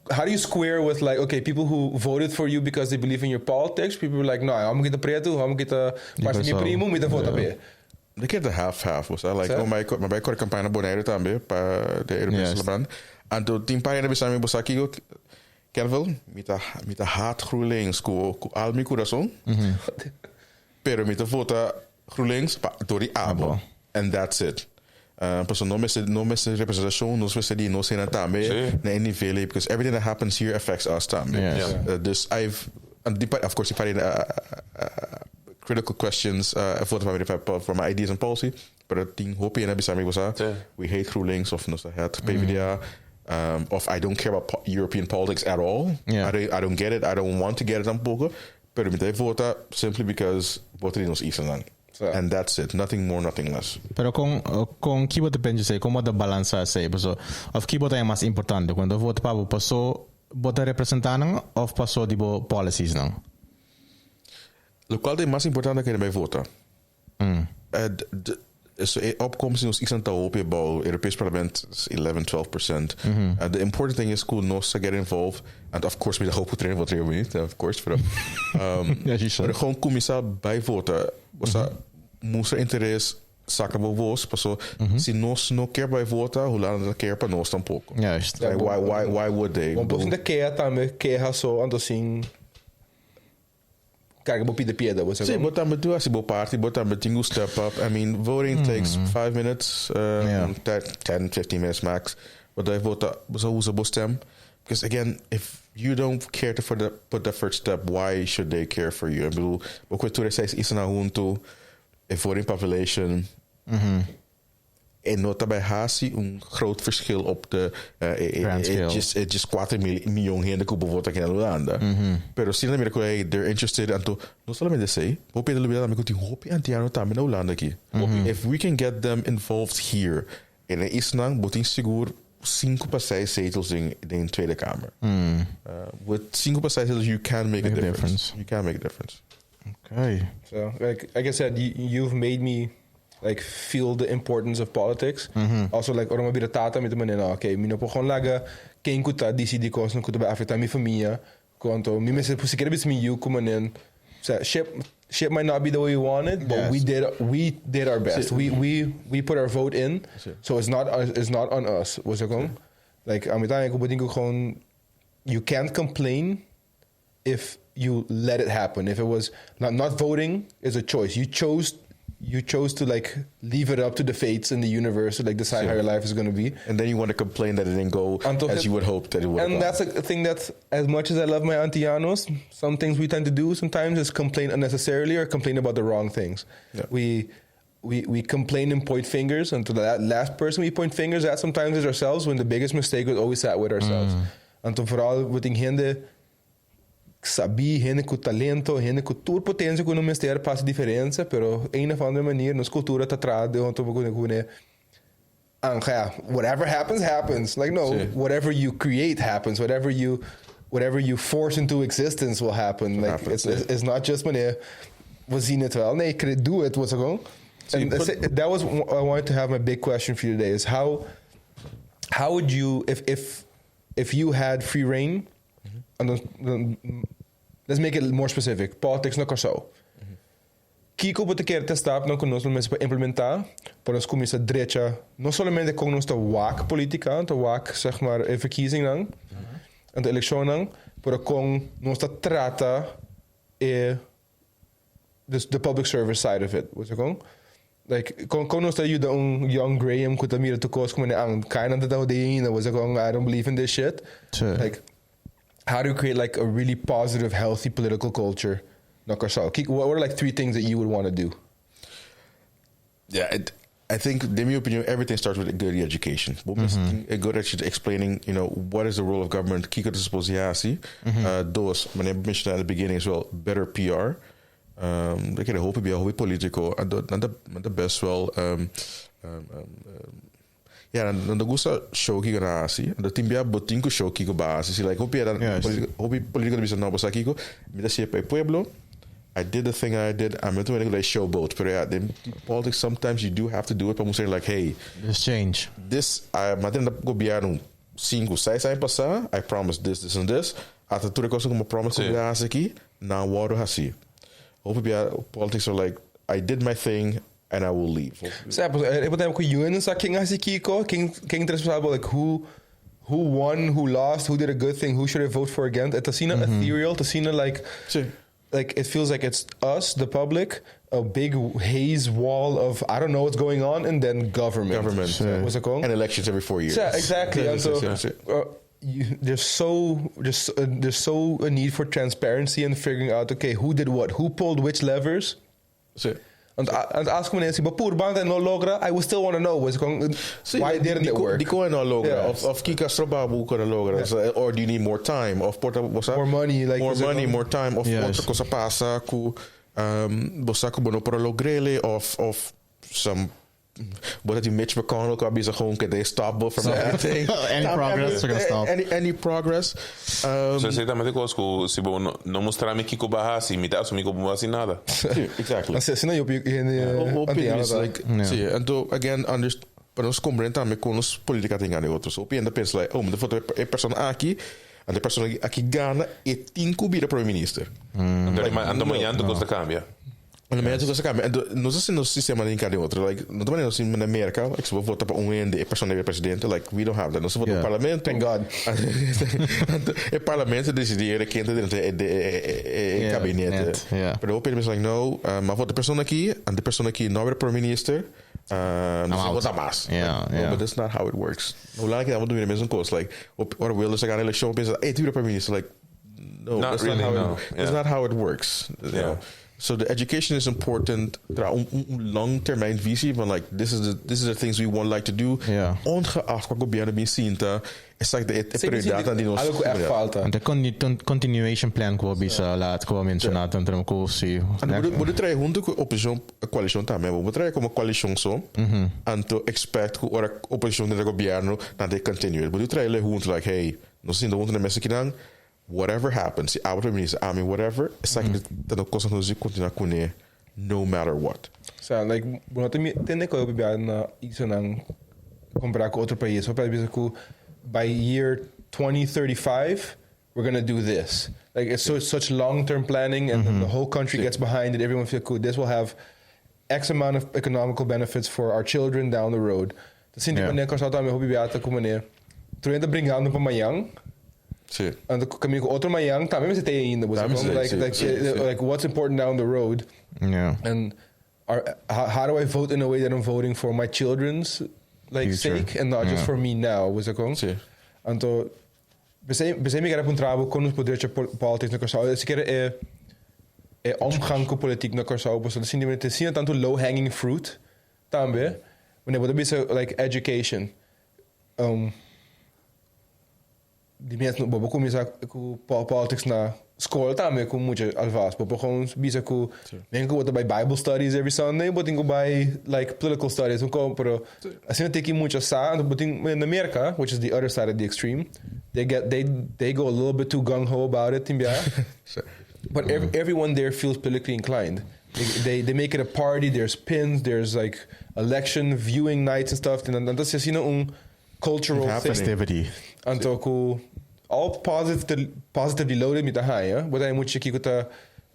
How do you square with like, okay, people who voted for you because they believe in your politics? People were like, no, I'm going to preto, I'm going to partir meu primo, me votar bem. Ik heb de half-half. Was like, maar bij kort campagne Bonaire também para de Europese Labrand. En toen 10 paar jaar hebben we samen aqui Kenville met de haat GroenLinks al mijn corazon. Pero met de vota GroenLinks door die abo. And that's it. Pues no me se representación, no se die no se também na nível because everything that happens here affects us também. Dus of course, if I critical questions for my ideas and policy, but I think hope you we hate GroenLinks of nos het PvdA. Of I don't care about European politics at all. I don't get it. I don't want to get it tampoco. Pero me vota simply because votar nos Eastern. And that's it. Nothing more, nothing less. Pero con que depende sei como da balança sei, so of que é mais importante quando vota para passou bota representando of passou tipo policies não. O qual é mais importante que ele vota. Opkomst in ons Island op je bouw, Europees Parlement is 11-12%. The important thing is cool nos to get involved. And of course, we de hoop trainen wat we niet, of course. Maar gewoon commissar bij voten. Moest er interesse zaken bewust. So, si nos no quer bij voten, hoe lang dat quer para nos tampoco. Juist. Like, why would they? Want boven de quer também quer zo ando assim. Kijk, op de pieda was. Sí, but I'm do as a party, but I'm to step up. I mean, voting takes 5 minutes, 10, 15 minutes max. But I vote so who's a stem. Because again, if you don't care to put the first step, why should they care for you? I bedoel, ook wat toen zei is na junto, a voting population. En nota bij Hasi groot verschil op de het just 4 miljoen gente que vota aqui na Holanda. Pero se na América they're interested anto não solamente sei, vou pedir liberdade me kuti hopi Antiano também na Holanda aqui. If we can get them involved here, en is nang botin seguro 5 para 6 zetels in Tweede Kamer. With 5 para 6 zetels you can make a difference. You can make a difference. Okay. So like I said, you've made me like feel the importance of politics. Also like orang mabira tata mit manena okay, mino po kon laga quem kuta decidi kos no kuta ba afeta mi família quanto mi me se quer bis mi you como nen shit might not be the way we wanted, but we did our best. We put our vote in. So it's not on us. Was it going? Like amita ko bodin ko kon you can't complain if you let it happen. If it was not voting is a choice. You chose to like leave it up to the fates and the universe to like decide how your life is going to be. And then you want to complain that it didn't go as you would hope that it would. And that's a thing that, as much as I love my Antianos, some things we tend to do sometimes is complain unnecessarily or complain about the wrong things. Yeah. We complain and point fingers, and to that last person we point fingers at sometimes is ourselves, when the biggest mistake was always sat with ourselves. And to vooral wat in hende sabi, gente com talento, gente com toda potência que no mistério faz diferença, pero een of andere manier nos cultura tá atrás de onto whatever happens. Like no, whatever you create happens. Whatever you force into existence will happen. Like it's not just wanneer we zien het wel. Nee, do it was gewoon. And that was I wanted to have my big question for you today is how would you if you had free reign. Let's make it more specific. Politics no Corso. Kiko bote quer testar não conosco mas para implementar para os começar direita não somente com nossa WAC política, a WAC zeg maar verkiezing dan, en de eleição dan, para com nossa trata the public service side of it. Was it going? Like con nossa you young Graham could mira to cause como ang kind of the day was it going? I don't believe in this shit. Sure. Like how do you create like a really positive, healthy political culture? What are like 3 things that you would want to do? Yeah, I think, in my opinion, everything starts with a good education. A good education explaining, what is the role of government. Kiko dispositie. Dos, meneer mentioned at the beginning as well, better PR. Ik heb hoop bij politico. En dat best wel. Ja, dan gusta show kiko na asi. Dan timbia botinko show kiko ba asi. Like hope dan hope political bisa no bosa kiko. Mita siapa pueblo. I did the thing I did. I'm into like showboat. But yeah, in politics sometimes you do have to do it. But I'm saying like, hey, there's change. This mas then go biano 5, 6 anos passar. I promise this and this. Até tudo que eu como promise que eu aqui, na hora assim. Hope politics are like, I did my thing. And I will leave. Eu tenho que yun sa king asi kiko, king responsible like who won, who lost, who did a good thing, who should I vote for again. It's seen ethereal, to seen like it feels like it's us, the public, a big haze wall of I don't know what's going on, and then government. What's it called? And elections every 4 years. Yeah, exactly. There's so a need for transparency and figuring out okay who did what, who pulled which levers. And ask me si bapur bang no logra, I would still want to know why didn't it work? Di ko no logra. Of kika trabaho ko na logra. Or do you need more time? Of more money, like more money, more time. Of outra cosa passa ku bosa ko bono para logrele of some. But that Mitch McConnell could be gewoon can they stop from everything. Any progress, we're gonna stop. Any progress. So exatamente como se bom não mostrar me kiko bahasi, me dá sumi como assim nada. Exactly. Assim eu like see, and to again para nos compreender também com os políticos tem ganho outros. O pienda pensa like, oh, mas foto é pessoa aqui, a pessoa aqui gana e tem que vir primeiro-ministro. Ando amanhã tu costa cambia. En mensen zeggen kamer. Nós assim no sistema de cada outro. Like, não também assim na América, like se vota para e pessoa é presidente, like we don't have that. Nós vota no parlamento. Thank God. E parlamento decidir quem está dentro é gabinete. Pero o pensa like no, mas vota pessoa aqui, and the pessoa aqui não é primeiro-ministro. Nós vota mais. But that's not how it works. Hoe lang que we doen mesmo coisa, like or will ze gaan eleição pensa, hey, tu é primeiro-ministro, like no, that's not how it works. You know? So the education is important. Long-termijn visie van like this is the things we want like to do. Ongeacht wat gobiano bin sinta, is like de prioriteit aan die nos. Algo echt falta. En de continuation plan ko bisa laat ko mencionado entre mo ko si. Moet trae junto com opposition coalition também. Moet trae como coalition so. And to expect que ora opposition do governo na de continue. Moet trae le junto like hey, nós sinto junto na mesa que não. Whatever happens, whatever, it's like that cosa nos continua com ele, no matter what. So, like, bueno, tem que eu na isso não comparar com outro país. Só para dizer que by year 2035, we're gonna do this. Like, it's such long-term planning, and the whole country gets behind it. Everyone feels cool. This will have X amount of economical benefits for our children down the road. Assim, tipo, né, quando eu estava me roubando como né, tu ainda brincando para amanhã. Sim. And caminho com outro manhã também você tem ainda like what's important down the road. And how do I vote in a way that I'm voting for my children's like sake and not just for me now, was it going? Sim. Então você me quer apontar com os poderes políticos na Corsau. Se quer omgang com politiek na Corsau, porque assim de sim tanto low hanging fruit também. Wanneer wat is like education. Die mensen bobo começar com politics na escola também com muito alvas bobo gewoon bisa com nem que botar by Bible studies every Sunday boting go by like political studies então pero assim tem que muito sa boting in America, which is the other side of the extreme, they go a little bit too gung ho about it but everyone there feels politically inclined. They make it a party. There's pins, there's like election viewing nights and stuff, and dan is een cultural festivity. And so all positively loaded met de high, but I moet je kijken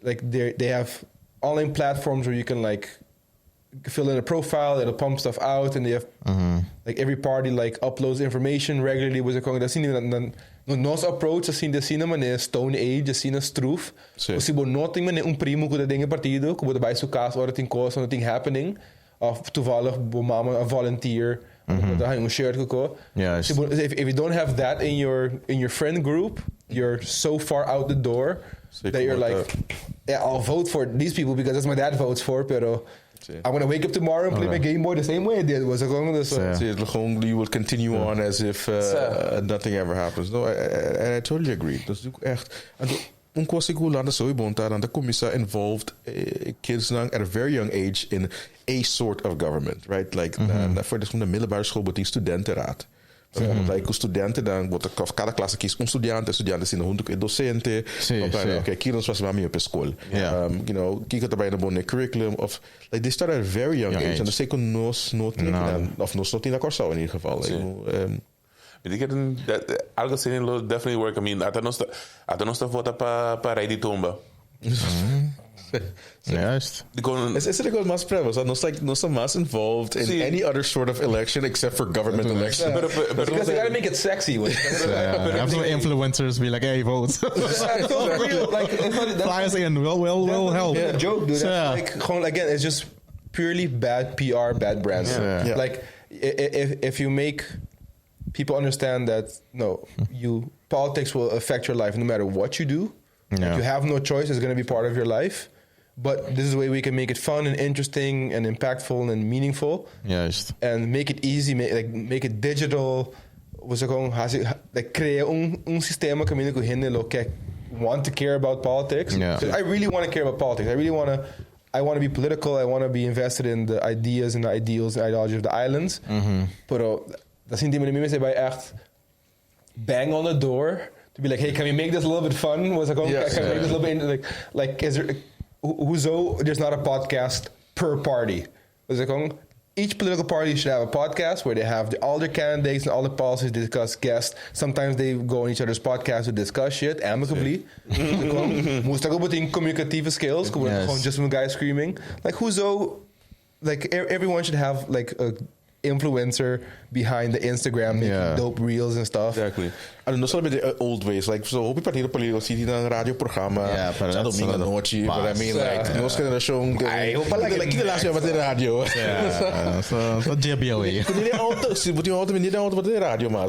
like they have online platforms where you can like fill in a profile, it'll pump stuff out, and they have like every party like uploads information regularly. Was it dat zien dan nos approach assim de cinema né Stone Age assim na stroof. Se bo noting men primo com de dinge partido, com de bij su caso ora tin coisa, nothing happening. Of toevallig bo mama a volunteer. Daar een shirt gekocht. Yes. If you don't have that in your friend group, you're so far out the door that you're like, yeah, I'll vote for these people because that's my dad votes for. Pero I'm gonna wake up tomorrow and play my Game Boy the same way I did. Was gewoon you will continue on as if nothing ever happens. No, and I totally agree. Dat is ook echt. un kwasikulanda so ibonta dan de commissa involved kids at a very young age in a sort of government, right? Like voor de middelbare school wordt die studentenraad. Like studenten dan wordt cada classe kies estudiante sin junto docente. Okay, kilos was mami op school. You know, kijk erbij naar bonne curriculum of like they start at a very young age. En de zeker nos not in corso in ieder geval. Algo assim definitely work. I mean, até nós volta para aí de tumba. Juist. Is it mass premise? No mass involved in any other sort of election except for government election. Because they gotta make it sexy. Have some influencers be like, hey, vote. Flyers in will help. Yeah, joke, dude. Again, it's just purely bad PR, bad brand. Yeah. Like if you make people understand that politics will affect your life no matter what you do. Yeah. You have no choice. It's going to be part of your life. But this is the way we can make it fun and interesting and impactful and meaningful. Juist. And make it easy, make it digital. Create un sistema que want to care about politics. Yeah. I really want to care about politics. I want to be political. I want to be invested in the ideas and the ideals and ideology of the islands. Pero dat zien die mensen die bij echt bang on the door to be like, hey, can we make this a little bit fun? Can we make this a little bit like is there hoezo there's not a podcast per party? Each political party should have a podcast where they have all their candidates and all the policies discuss guests. Sometimes they go on each other's podcasts to discuss shit amicably. Moest ook in communicatieve skills. Just one guy screaming. Like hoezo? Like everyone should have like a influencer behind the Instagram making dope reels and stuff. Exactly. And no solo met the old ways. Like, so hoop je partido politico ziet in een radioprogramma. Ja, maar dat is domingo noche. But I mean, like, no scannen show. Like, de laatste wat in de radio. Ja, zo JBOE. Moet je altijd niet wat in de radio maar.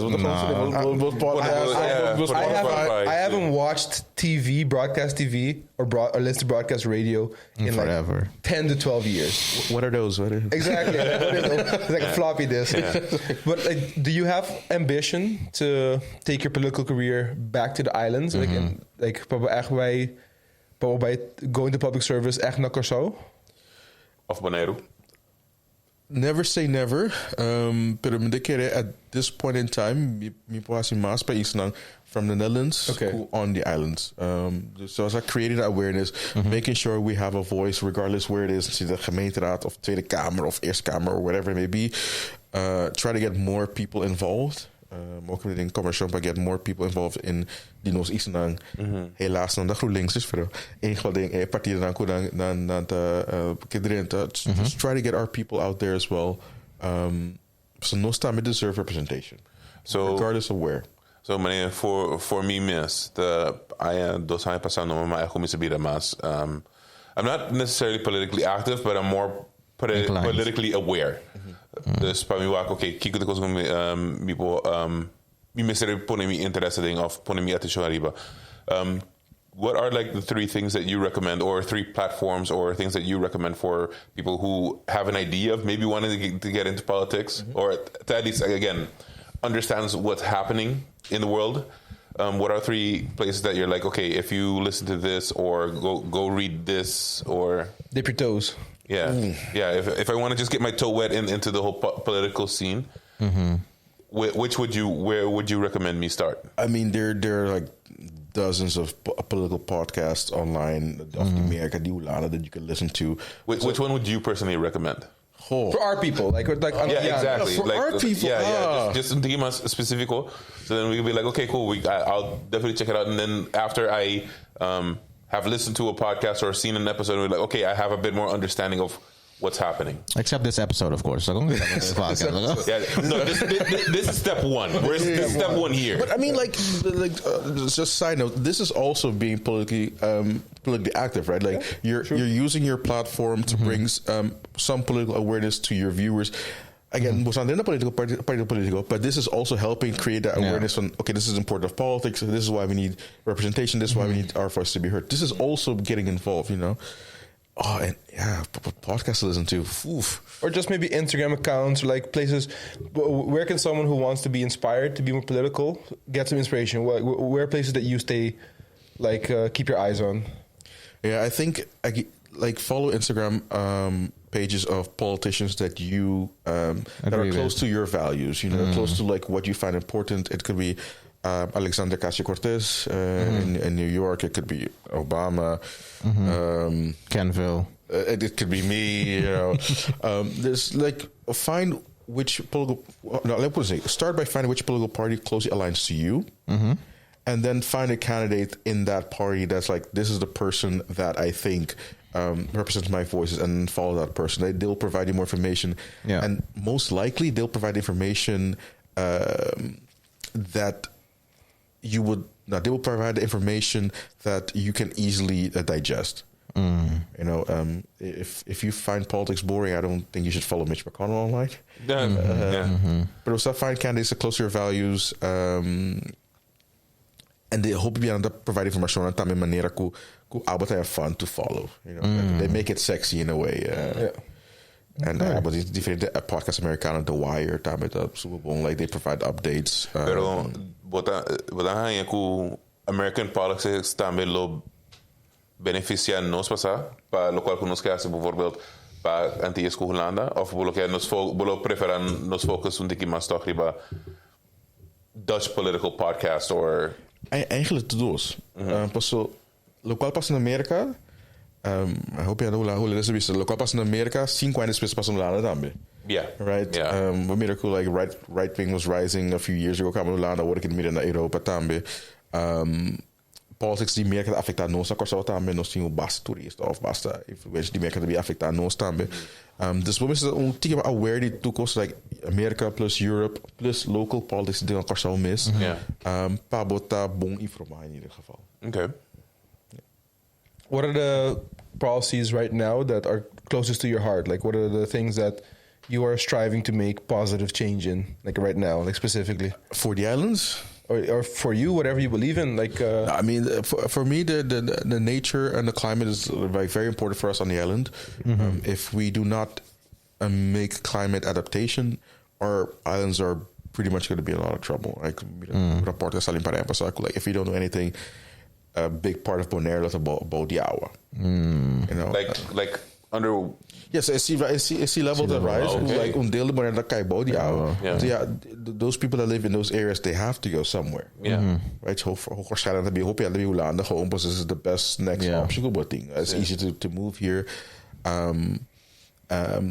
I haven't watched TV, broadcast TV, or listened to broadcast radio in forever. Like 10 to 12 years. What are those? Exactly. It's like a floppy disk. Yeah. But like, do you have ambition to take your political career back to the islands? By going to public service echt naar Curaçao? Of Bonaire? Never say never. Pero at this point in time, mi puasi mas pa isnang from the Netherlands on the islands. So as I created awareness, making sure we have a voice regardless where it is, the gemeenteraad of Tweede Kamer of Eerste Kamer or whatever it may be. Try to get more people involved. Ook in commercial, but get more people involved in die nos iets dan helaas dan de GroenLinks is voor een groot ding partij dan just try to get our people out there as well. So no time deserve representation. So regardless of where. So meneer, for me miss dos años pasando mamá comisa más. I'm not necessarily politically active, but I'm more politically aware. Dus para mí kiko de cosas como mi misery pone mi interés en of pone mi atención arriba. What are like the 3 things that you recommend, or 3 platforms or things that you recommend for people who have an idea of maybe wanting to get into politics, or at least again understands what's happening in the world? What are 3 places that you're like, okay, if you listen to this or go read this or dip your toes? Yeah, If I want to just get my toe wet into the whole political scene, where would you recommend me start? I mean, there are like dozens of political podcasts online of America that you can listen to. Which one would you personally recommend? For our people, exactly. For our people, just to give us a specific one, so then we can be like, okay, cool. I'll definitely check it out, and then after I have listened to a podcast or seen an episode, we're like, okay, I have a bit more understanding of what's happening. Except this episode, of course. This is step 1. Where's step 1 here? But I mean, just a side note, this is also being politically active, right? Like you're using your platform to bring some political awareness to your viewers. Again, political, but this is also helping create that awareness on, okay, this is important of politics, this is why we need representation, this is why we need our voice to be heard. This is also getting involved, Oh, and podcasts to listen to. Oof. Or just maybe Instagram accounts, like places. Where can someone who wants to be inspired to be more political get some inspiration? Where are places that you stay like keep your eyes on? Yeah, I think like follow Instagram pages of politicians that you that are close to your values. You know, close to like what you find important. It could be Alexander Ocasio-Cortez in New York. It could be Obama. Kenville. It could be me. You know, there's like find which political. No, let me say. Start by finding which political party closely aligns to you. And then find a candidate in that party that's like, this is the person that I think represents my voices, and follow that person. They'll provide you more information. Yeah. And most likely they'll provide information that you would, they will provide the information that you can easily digest. You know, if you find politics boring, I don't think you should follow Mitch McConnell online. But also find candidates that close to your values, and they hope you end up providing information on time in maniera ku abot have fun to follow. You know, they make it sexy in a way. And but it's different. Podcast Americano, The Wire, time at Super Bowl, like they provide updates. Pero botan hanya ku American politics también lo beneficia nos pasa para lo cual nos hace bijvoorbeeld para Antilles con Holanda of lo que nos preferan nos focus un tiki más toch riba Dutch political podcast or eigenlijk te doos. Lokaal pas in Amerika. I hope you know hoe het is. Lokaal pas in Amerika, 5 anos depois pas in Holanda também. Yeah. Right. Yeah. Miracle like right wing was rising a few years ago. Kwam Holanda, word ik in midden naar Europa também. Politics die merken dat afectar nos, agora também nós tínhamos basta turista of basta influência die merken dat die afectar nos também. Dus we moeten een aware die toekomst like Amerika plus Europe plus local politics die elkaar zo mis. Pa bota bon informatie in ieder geval. Okay. What are the policies right now that are closest to your heart? Like, what are the things that you are striving to make positive change in, like right now, like specifically For the islands? or for you, whatever you believe in? Like, I mean, for me, the nature and the climate is like very important for us on the island. If we do not make climate adaptation, our islands are pretty much going to be in a lot of trouble. Like, like if you don't do anything, a big part of Bonaire is about the hour. You know, like under. Yes, sea level that rise. Like deel Bonaire dat kan je bouwen die hour. Those people that live in those areas, they have to go somewhere. Right. So waarschijnlijk dat hoop je dat Holanda gewoon pas is the best next option. But thing it's easy to move here.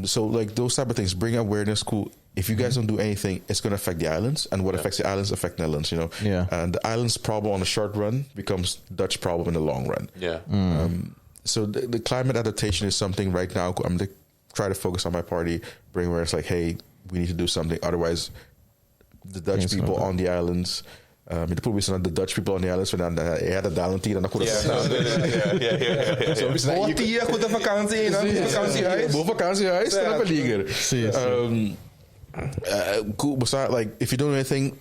So like those type of things bring awareness. Cool. If you guys don't do anything, it's going to affect the islands, and what affects the islands affect Netherlands. You know, and the islands' problem on the short run becomes Dutch problem in the long run. So the climate adaptation is something right now. I'm going to try to focus on my party, bring where it's like, hey, we need to do something. Otherwise, the Dutch people on the islands. The Dutch people on the islands van de vakantie dan goed. Zo is het. Goede vakantiehuis. Vakantiehuis dan een ligger. Like if you don't do anything,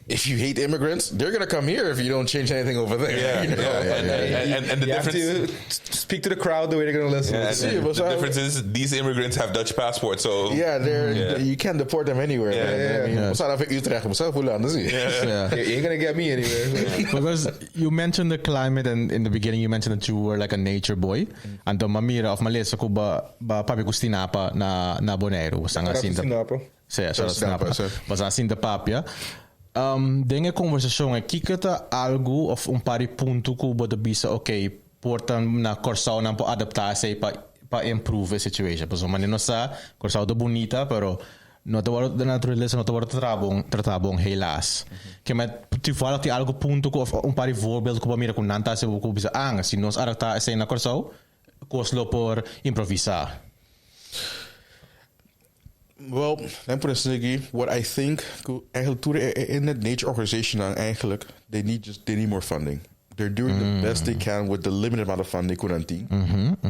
if you hate immigrants, they're gonna come here if you don't change anything over there. You know? And the difference have to speak to the crowd the way they're gonna listen. The difference is these immigrants have Dutch passports, so you can't deport them anywhere. You ain't gonna get me anywhere. Because you mentioned the climate, and in the beginning you mentioned that you were like a nature boy. And the mamira of Malesa ko ba papi ko stinapa na Bonaire. Was ang Sinapa. Was assim da papia. Dengue conversação é kikata algo of pari punto ko bodo bisa okay portan na Corsao na po adaptar-se pa improve a situation. Pues manino sa Corsao do bonita pero no te word de natureza no te word tratabong helaas. Que met toevallig die algo punto ko of pari voorbeeld ko pa mira kun nanta se ko bisa si nos adaptar-se na Corsao koslo por improvisar. Well, what I think in that nature organization eigenlijk they need more funding. They're doing the best they can with the limited amount of funding they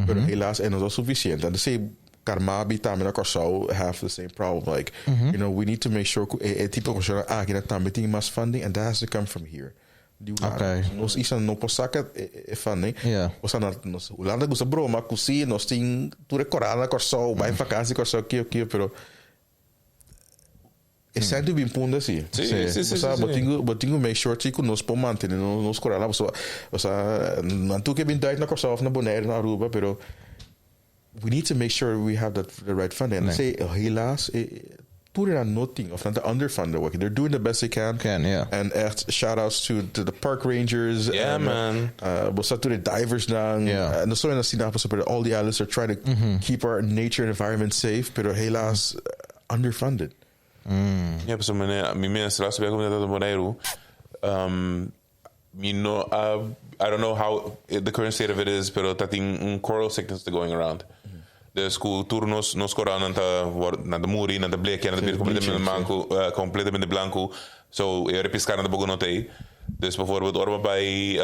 but helaas en dat is sufficient. And the same Karmabi Tamina Corsao have the same problem. Like you know, we need to make sure type of mass funding, and that has to come from here. Nos isa no posaka funding. Nos Holanda gusta broma kusi nos ting tu recorada Corsao vai vakansie Corsao kio pero sempre bem pondo assim. Sim. Botinho make sure que nós podemos manter, nós correla, não tu que bem daí na Kosovo, na Bonaire, na Aruba, pero we need to make sure we have the right funding. And say, helaas, put it on nothing of not the underfunded work. They're doing the best they can. And echt shout outs to the park rangers. Yeah, and, man. To the divers now. And so in the all the islands are trying to keep our nature and environment safe, pero helaas underfunded. Ja, so mi menstruatie bij komt uit Bonaire. I don't know how the current state of it is, pero that in coral sickness going around. Dus turnos nos coran na de muri, na de bleke, na de bier completamente blanco. So eu pescar na de bogonotei. Dus bijvoorbeeld orma bij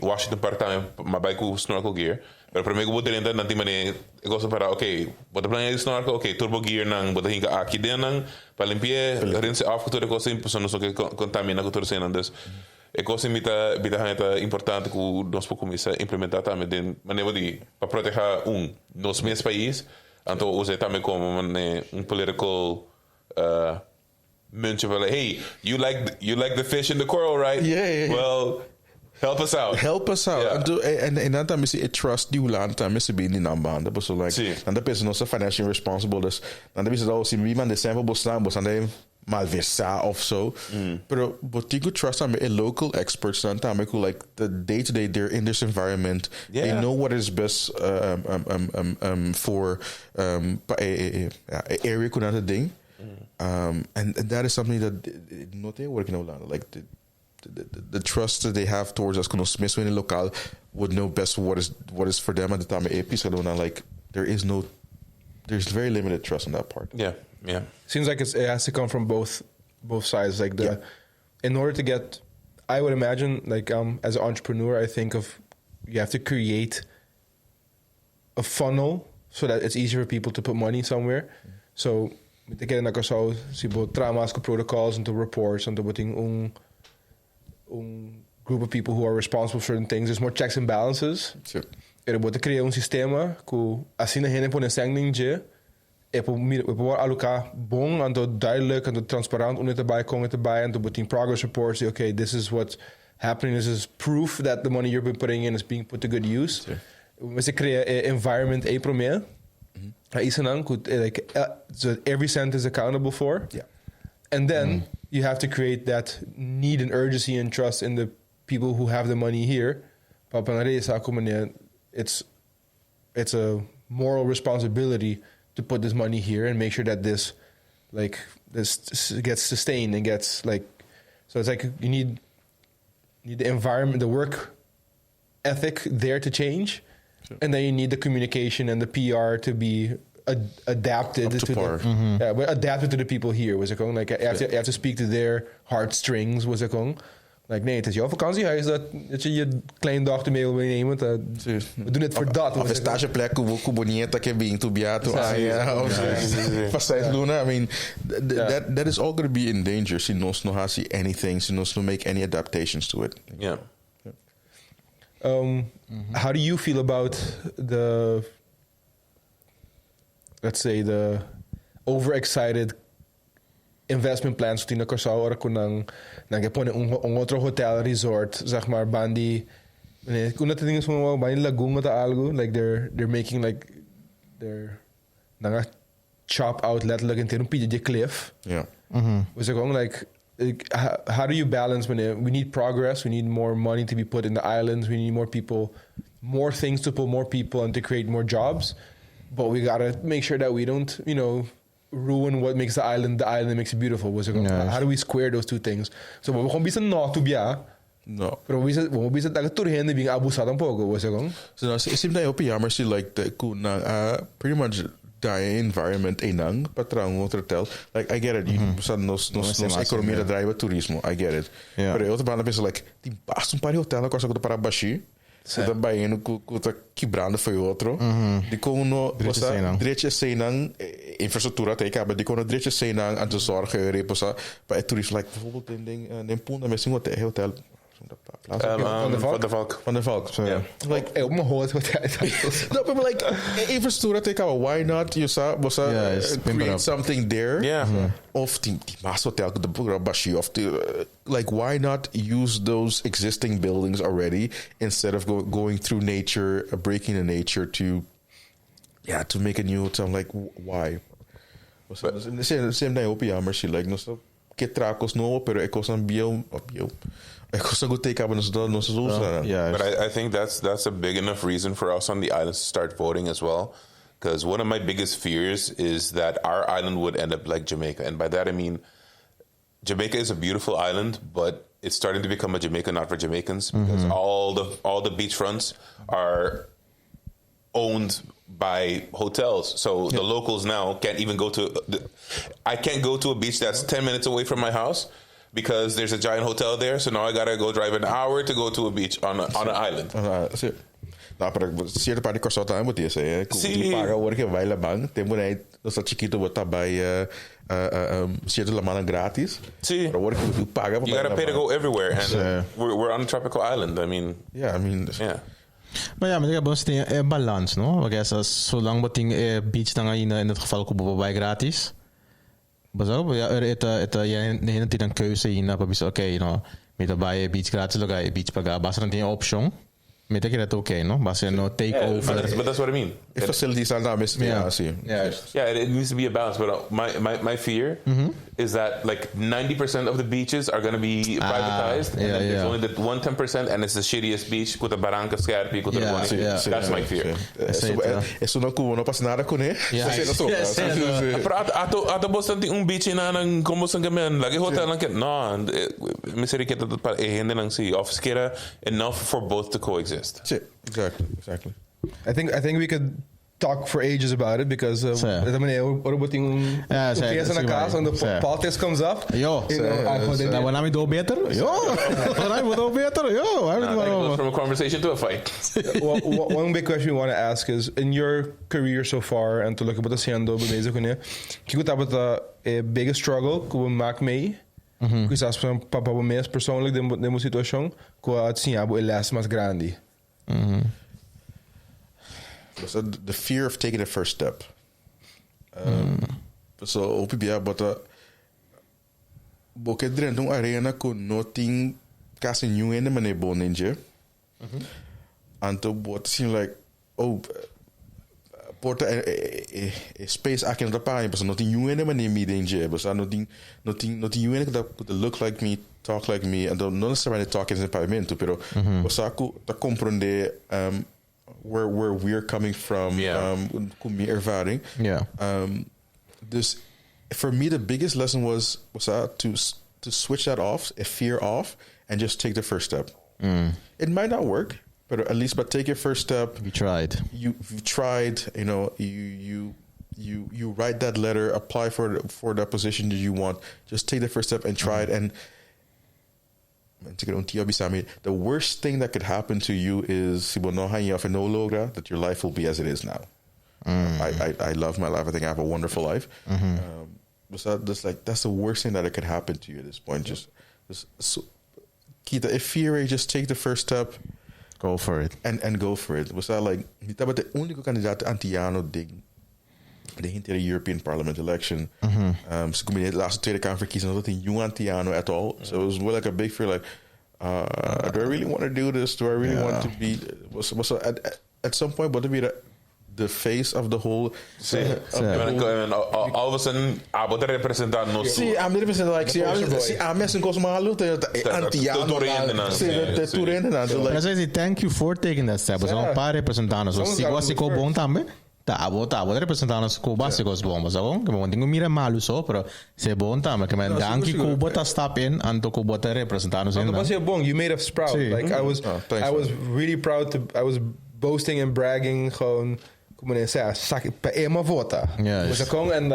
Washington Park time, maar bij snorkel gear. Pero para mim eu botar dentro nanti mane eu gosto para okay, bota plan de snorkel, okay, turbo gear nang bota hinka aqui dentro para limpar, rinse af que tudo coisa imposto não só que contamina que tudo cena dus. Eu gosto bita é importante que nós podemos implementar também de maneira de para proteger nos meus países, então usar também como political muntje van hey, you like the fish in the coral, right? Yeah. Well, help us out. Yeah. En dan dan misschien trust die land dan misschien bij die nambanden, dus like dan dat is nog financially responsible, dus dan dat is het al zien wie man de sample bostaan malversa of so. Pero botigo trust aan local experts dan like the day to day they're in this environment. They know what is best for area kuna dat ding. And that is something that not they working out like the trust that they have towards us kuno smis when local would know best what is for them at the time like there's very limited trust on that part. Yeah. Seems like it has to come from both sides. Like in order to get, I would imagine, like as an entrepreneur, I think of you have to create a funnel so that it's easier for people to put money somewhere. So te get na so si bo traumas ko protocols and to reports and to putting group of people who are responsible for certain things. There's more checks and balances. Sure. Er wordt creëren sistema ku assim na hene pone sangning je. We poder alocar bom, en duidelijk en transparant om erbij komen erbij en to progress reports. Okay, this is what's happening. This is proof that the money you're putting in is being put to good use. We creëren environment primeiro. So every cent is accountable for. Yeah. And then you have to create that need and urgency and trust in the people who have the money here. It's a moral responsibility to put this money here and make sure that this gets sustained and gets so it's like you need the environment, the work ethic there to change, and then you need the communication and the PR to be adapted to par. Adapted to the people here. Was it going like you have to speak to their heartstrings? Was it going? Like, nee, het is jouw vakantiehuis dat je kleindochter mee wil nemen. We doen het voor dat. Of een stageplek, hoe bonita que bem tu biato. Luna. I mean, that is all going to be in danger. Si nos no see anything, si nos no make any adaptations to it. Yeah. How do you feel about let's say the overexcited investment plans na Curaçao ora kung nang pone un otro hotel resort, zeg maar, bandi kung natin mo bandi lagoon ta algo, like they're making like they're nanga chop out letterlijk in een PJ cliff. Yeah. Was it going like how do you balance when we need progress, we need more money to be put in the islands, we need more people, more things to put more people and to create more jobs, but we gotta make sure that we don't, ruin what makes the island makes it beautiful. How do we square those two things? So we gaan bisa no to bia. No. Pero we bisa taga turhen being abusado un poco, was it going? So it seems like jammer si like the pretty much die environment enang patrão outro hotel. Like I get it. Nos economia da drive turismo. I get it. Pero eu também penso like tem basta par hotel na coisa para baixi. So também no tá quebrando foi outro. De como no direito senang infraestrutura te acaba de como direito senang aan te zorgen reposa para toeristen like bijvoorbeeld in ding in Polen met singo hotel Van der Valk. Van der Valk. So, Yeah. Like, Op mijn hoofd wat hij no, but like, even stoer take out. Why not? You saw, create something there. Yeah. Of die hotel, the Burabashi, of the like, why not use those existing buildings already instead of going through nature, breaking the nature to make a new hotel? Like, why? Same thing, Opia, maar she like no so. Que tracos no, pero é coisa bio. É coisa que take up no so. Yeah. But I think that's a big enough reason for us on the islands to start voting as well. Because one of my biggest fears is that our island would end up like Jamaica. And by that I mean, Jamaica is a beautiful island, but it's starting to become a Jamaica not for Jamaicans. Because all the beachfronts are owned by hotels. So the locals now can't even go to... I can't go to a beach that's 10 minutes away from my house because there's a giant hotel there. So now I got to go drive an hour to go to a beach on an island. No, pero cierta parte costa também botia esse. Sim. Paga o que vai lá bang, tem bonito, nossa chiquito botar by cierta la mana grátis. Sim. Pero o que paga. You got to pay to go everywhere, and we're on a tropical island. I mean, yeah. Maar ja, maar ik heb een balans, no? Want zolang we ting beach dan in het geval kopen bij gratis. Maar zo, ja, je hebt een keuze in, maar oké, no, met bij beach gratis, dan ga je beach pagar, maar dan een option. Met dat dat oké, no? Maar ze no take over. But that's what I mean. If facilities are not missing, yeah, it needs to be a balance. But my fear is that like 90% of the beaches are going to be privatized, and then there's only the 1-10%, and it's the shittiest beach with a barranca scarpi. That's my fear. Eso no cubo no pasa nada con él. Ato bastante beach na nang como sang gamen lagi hotel lang ket no miseri ket pa ehende lang si office kera enough for both to coexist. Exactly. I think we could talk for ages about it because politics comes up. Wanneer we door beter? From a conversation to a fight. One big question we want to ask is, in your career so far, and to look at what haciendo bezig con kiko tabat a biggest struggle que maak mee. Quizás para mim persoonlijk de mo situação que assim abo el mais grande. So the fear of taking the first step. So opibia but boke dren dun arena ko nothing kasi new in mane boninje. Anto bot seem like porta space I can reply but nothing new in mane me danger but nothing you in that could look like me, talk like me, and don't necessarily talk in pavimento pero osaku ta comprende where we're coming from, com minha ervaring. Dus for me, the biggest lesson was to switch that off, a fear off, and just take the first step. It might not work, but at least take your first step. You tried. You've tried. You know, you write that letter, apply for that position that you want. Just take the first step and try it. And the worst thing that could happen to you is that your life will be as it is now. I love my life. I think I have a wonderful life. That's the worst thing that could happen to you at this point. Just if fear, just take the first step. Go for it. And go for it. Was that like the only kandidaat Antiano ding de hinter European Parliament election. Ze komen in de laatste Tweede Kamerverkiezingen dat een jong Antiano at all. So it was more like a big fear, like, do I really want to do this? Do I really want to be? Was at some point, what to be the face of the whole? All of a sudden, abo te representan nos. Sí, I'm the representant. Like, I'm messing cos malo te Antiano. Thank you for taking that step. São um par representantes. Se você ficou bom também. Tá, representantes Cuba se gosto bom, mas agora que bom, tenho mira malu só, pero se bom também, que man danke Cuba tá step in, anto Cuba tá representantes in. Mas é bom, you made us proud. Like I was really proud I was boasting and bragging gewoon como nem sei, saque para uma vota. Was gewoon and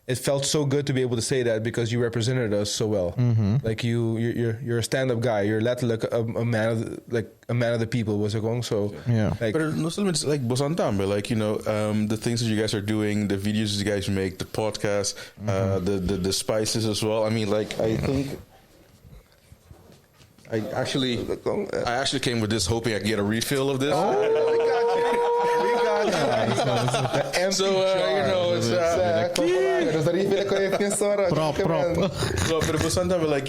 it felt so good to be able to say that because you represented us so well. Like you're a stand-up guy. You're like a man of the people. Was it going so? Like, but not so much like Bosantambe. Like the things that you guys are doing, the videos you guys make, the podcast, the spices as well. I mean, like I think I actually came with this hoping I could get a refill of this. We got you. So you know, it's Prop. so, but sometimes like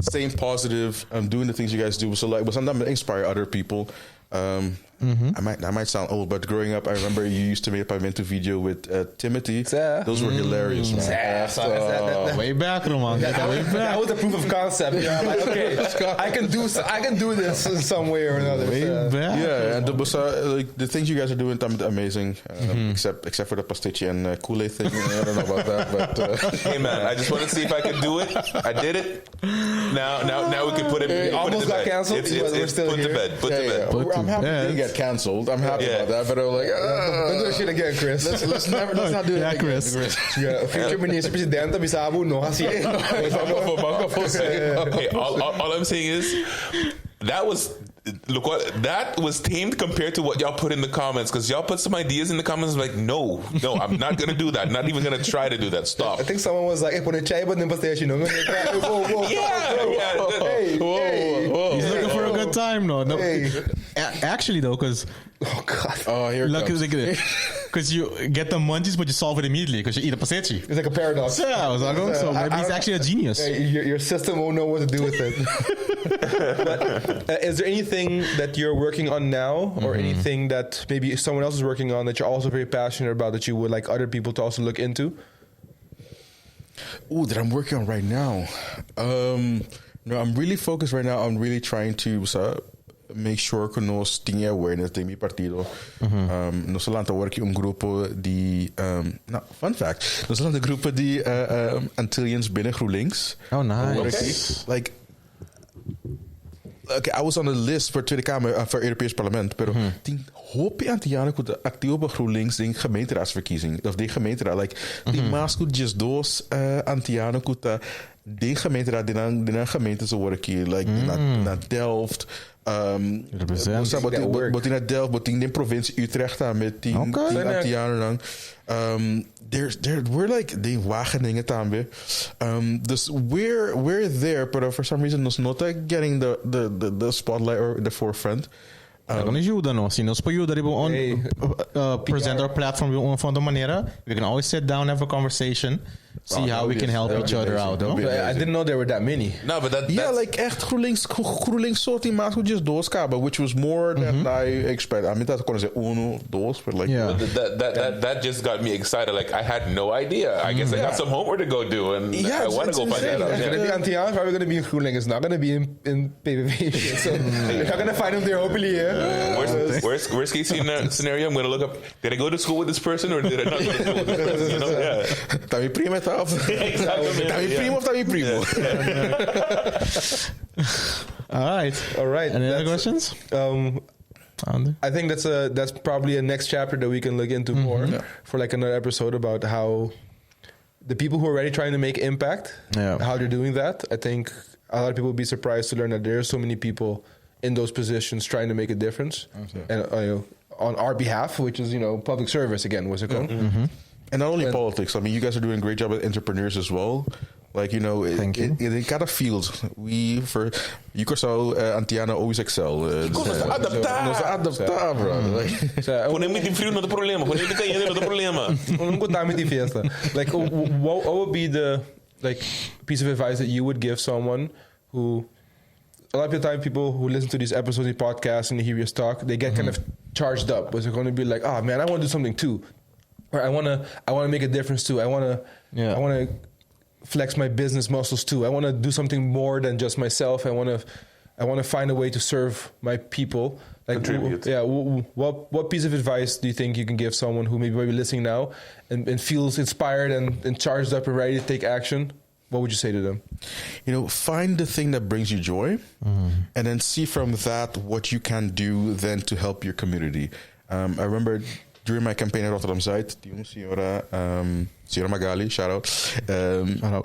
staying positive, doing the things you guys do. So like, but sometimes inspire other people. I might sound old, but growing up, I remember you used to make a pavimento video with Timothy. Those were hilarious, man. Way back, Roman. That was a proof of concept. Yeah, like, okay, I can do this in some way or another. Yeah, and the things you guys are doing, amazing. Except for the pastiche and Kool-Aid thing. I don't know about that, but hey man, I just want to see if I could do it. I did it. Now we can put it. Almost got canceled. It's We're still put here. to bed. Put to bed. I'm happy it didn't get canceled. I'm happy about that, but I was like, don't do that shit again, Chris. let's not do that again. Chris. Yeah, future minister-president, bisabo, no, kasi. Okay, all I'm saying is that was tamed compared to what y'all put in the comments, because y'all put some ideas in the comments like, no, I'm not gonna do that. Not even gonna try to do that. Stop. I think someone was like, put a chai but then pastation. Whoa. He's looking for a good time, no. Hey. Actually, though, because Here it comes. because you get the munchies, but you solve it immediately because you eat a pastiche. It's like a paradox. Yeah, I was like, so maybe he's actually a genius. Your system won't know what to do with it. But, is there anything that you're working on now, or anything that maybe someone else is working on that you're also very passionate about that you would like other people to also look into? Ooh, that I'm working on right now. No, I'm really focused right now on really trying to make sure que nós tinha awareness de mi partido. Nós lá work grupo die fun fact. Nós lá grupo die Antillians binnen GroenLinks. Oh, nice. Like, okay, I was on the list voor Tweede Kamer voor Europees Parlement, pero die hoop je Antiano goed actief op GroenLinks in gemeenteraadsverkiezing of die gemeenteraad, like die maas goed just doos Antiano goed die gemeenteraad die na gemeente zo work hier, like na Delft. Bot in Delft, bot in de provincie Utrecht aan met die Antiano dan. We're like die Wageningen aan weer. Dus we're there, but for some reason it's not getting the spotlight or the forefront. Não ajuda, não. Se nós podemos present our platform de uma maneira, we can always sit down, have a conversation, see how we can help each other out. No? I didn't know there were that many. No, but that's like echt GroenLinks soort die maat goed just dooskaben, which was more than I expected. I mean, dat kon zeggen uno, dos, but like that just got me excited. Like I had no idea. I guess I got some homework to go do, and I want to go find that out. It's going to be Antiano, probably going to be in GroenLinks. It's not going to be in PVV. So you're not going to find him there, hopefully. Yeah. Worst case scenario, I'm going to look up, did I go to school with this person or did I not go to school with this person? You know? Yeah. Tá mi prima of Exactly. Tá mi primo of tá mi primo. All right. Any other questions? I think that's probably a next chapter that we can look into more for like another episode about how the people who are already trying to make impact, how they're doing that. I think a lot of people will be surprised to learn that there are so many people in those positions trying to make a difference, and on our behalf, which is public service again. Was it called? And not only politics. I mean, you guys are doing a great job as entrepreneurs as well. Like in kind of fields, you could Antiano always excel. Adaptar, bro. Ponemos de frio, não tem problema. Ponemos de canhão, não tem problema. Like, what would be the piece of advice that you would give someone who? A lot of the time, people who listen to these episodes, these podcasts, and they hear us talk, they get kind of charged up. Was it going to be like, oh man, I want to do something too, or I want to make a difference too. I want to flex my business muscles too. I want to do something more than just myself. I want to find a way to serve my people. Like, contribute. What piece of advice do you think you can give someone who maybe listening now and feels inspired and charged up and ready to take action? What would you say to them? Find the thing that brings you joy, and then see from that what you can do then to help your community. I remember during my campaign at Rotterdam Zuid, Signora Magali, shout out.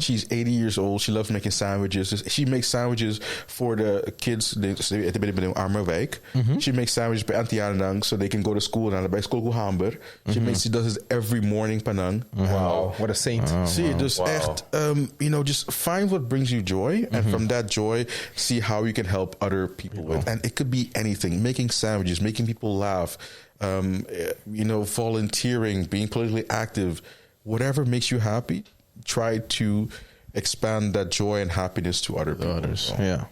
She's 80 years old. She loves making sandwiches. She makes sandwiches for the kids at the arme wijk. She makes sandwiches by Antiano so they can go to school and bij school Hamburg. She does this every morning panang. Wow, what a saint. See, dus echt, just find what brings you joy, and from that joy, see how you can help other people with. And it could be anything: making sandwiches, making people laugh, volunteering, being politically active, whatever makes you happy. Try to expand that joy and happiness to other people. Others. Yeah.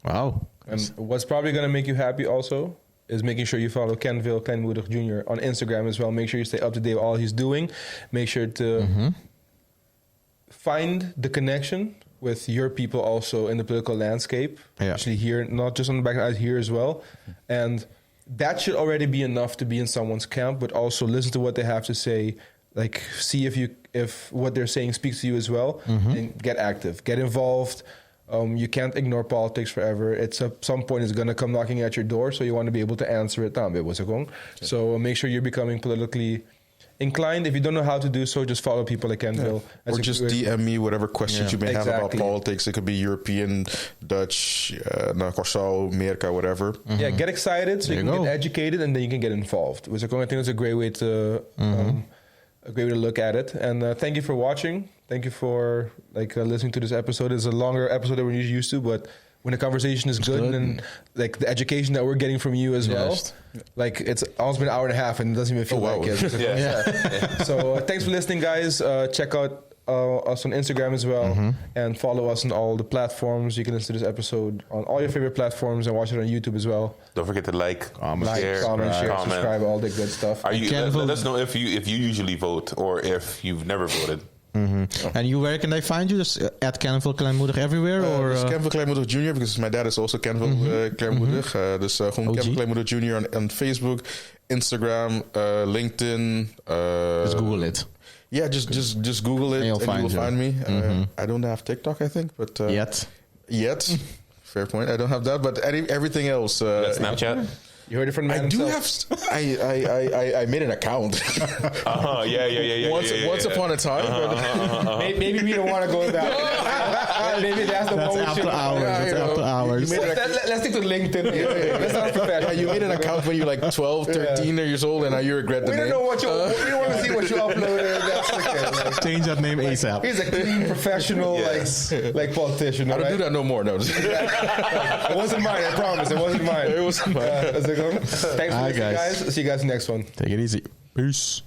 Wow. And what's probably going to make you happy also is making sure you follow Kenville Kleinmoedig Jr. on Instagram as well. Make sure you stay up to date with all he's doing. Make sure to find the connection with your people also in the political landscape. Yeah. Actually here, not just on the back end, here as well. And that should already be enough to be in someone's camp, but also listen to what they have to say. Like, see if what they're saying speaks to you as well, and get active, get involved. You can't ignore politics forever. At some point, it's going to come knocking at your door, so you want to be able to answer it. So make sure you're becoming politically inclined. If you don't know how to do so, just follow people like Kenville. Or just DM me whatever questions you may have about politics. It could be European, Dutch, Curaçao, America, whatever. Yeah, get excited so you can get educated, and then you can get involved. I think that's a great way to look at it. And thank you for watching. Thank you for listening to this episode. It's a longer episode than we're usually used to, but when the conversation is good and like the education that we're getting from you as well, like it's almost been an hour and a half and it doesn't even feel like it. So thanks for listening, guys. Check out us on Instagram as well, and follow us on all the platforms. You can listen to this episode on all your favorite platforms and watch it on YouTube as well. Don't forget to comment, share, subscribe, all the good stuff. Let us know if you usually vote or if you've never voted. And where can I find you? Just at Kenville Kleinmoedig everywhere? Or Kenville Kleinmoedig Jr, because my dad is also Kenville Kleinmoedig. Dus gewoon Kenville Kleinmoedig Jr on Facebook, Instagram, LinkedIn. Just Google it. Yeah, just Google it and you will find me. I don't have TikTok, I think, but yet. Fair point. I don't have that, but everything else. Snapchat. You heard it from the man himself. I made an account. Yeah. Once upon a time. Maybe we don't want to go that. Maybe that's the one we should. After hours. Let's stick to LinkedIn. Let's not professional. You made an account when you were like 12, 13 years old, and now you regret the name. We don't know what we don't want to see what you uploaded. That's okay. Change that name ASAP. He's a clean professional, like politician. I don't do that no more. No. It wasn't mine. I promise. It wasn't mine. It wasn't mine. Thanks for listening, guys. See you guys in the next one. Take it easy. Peace.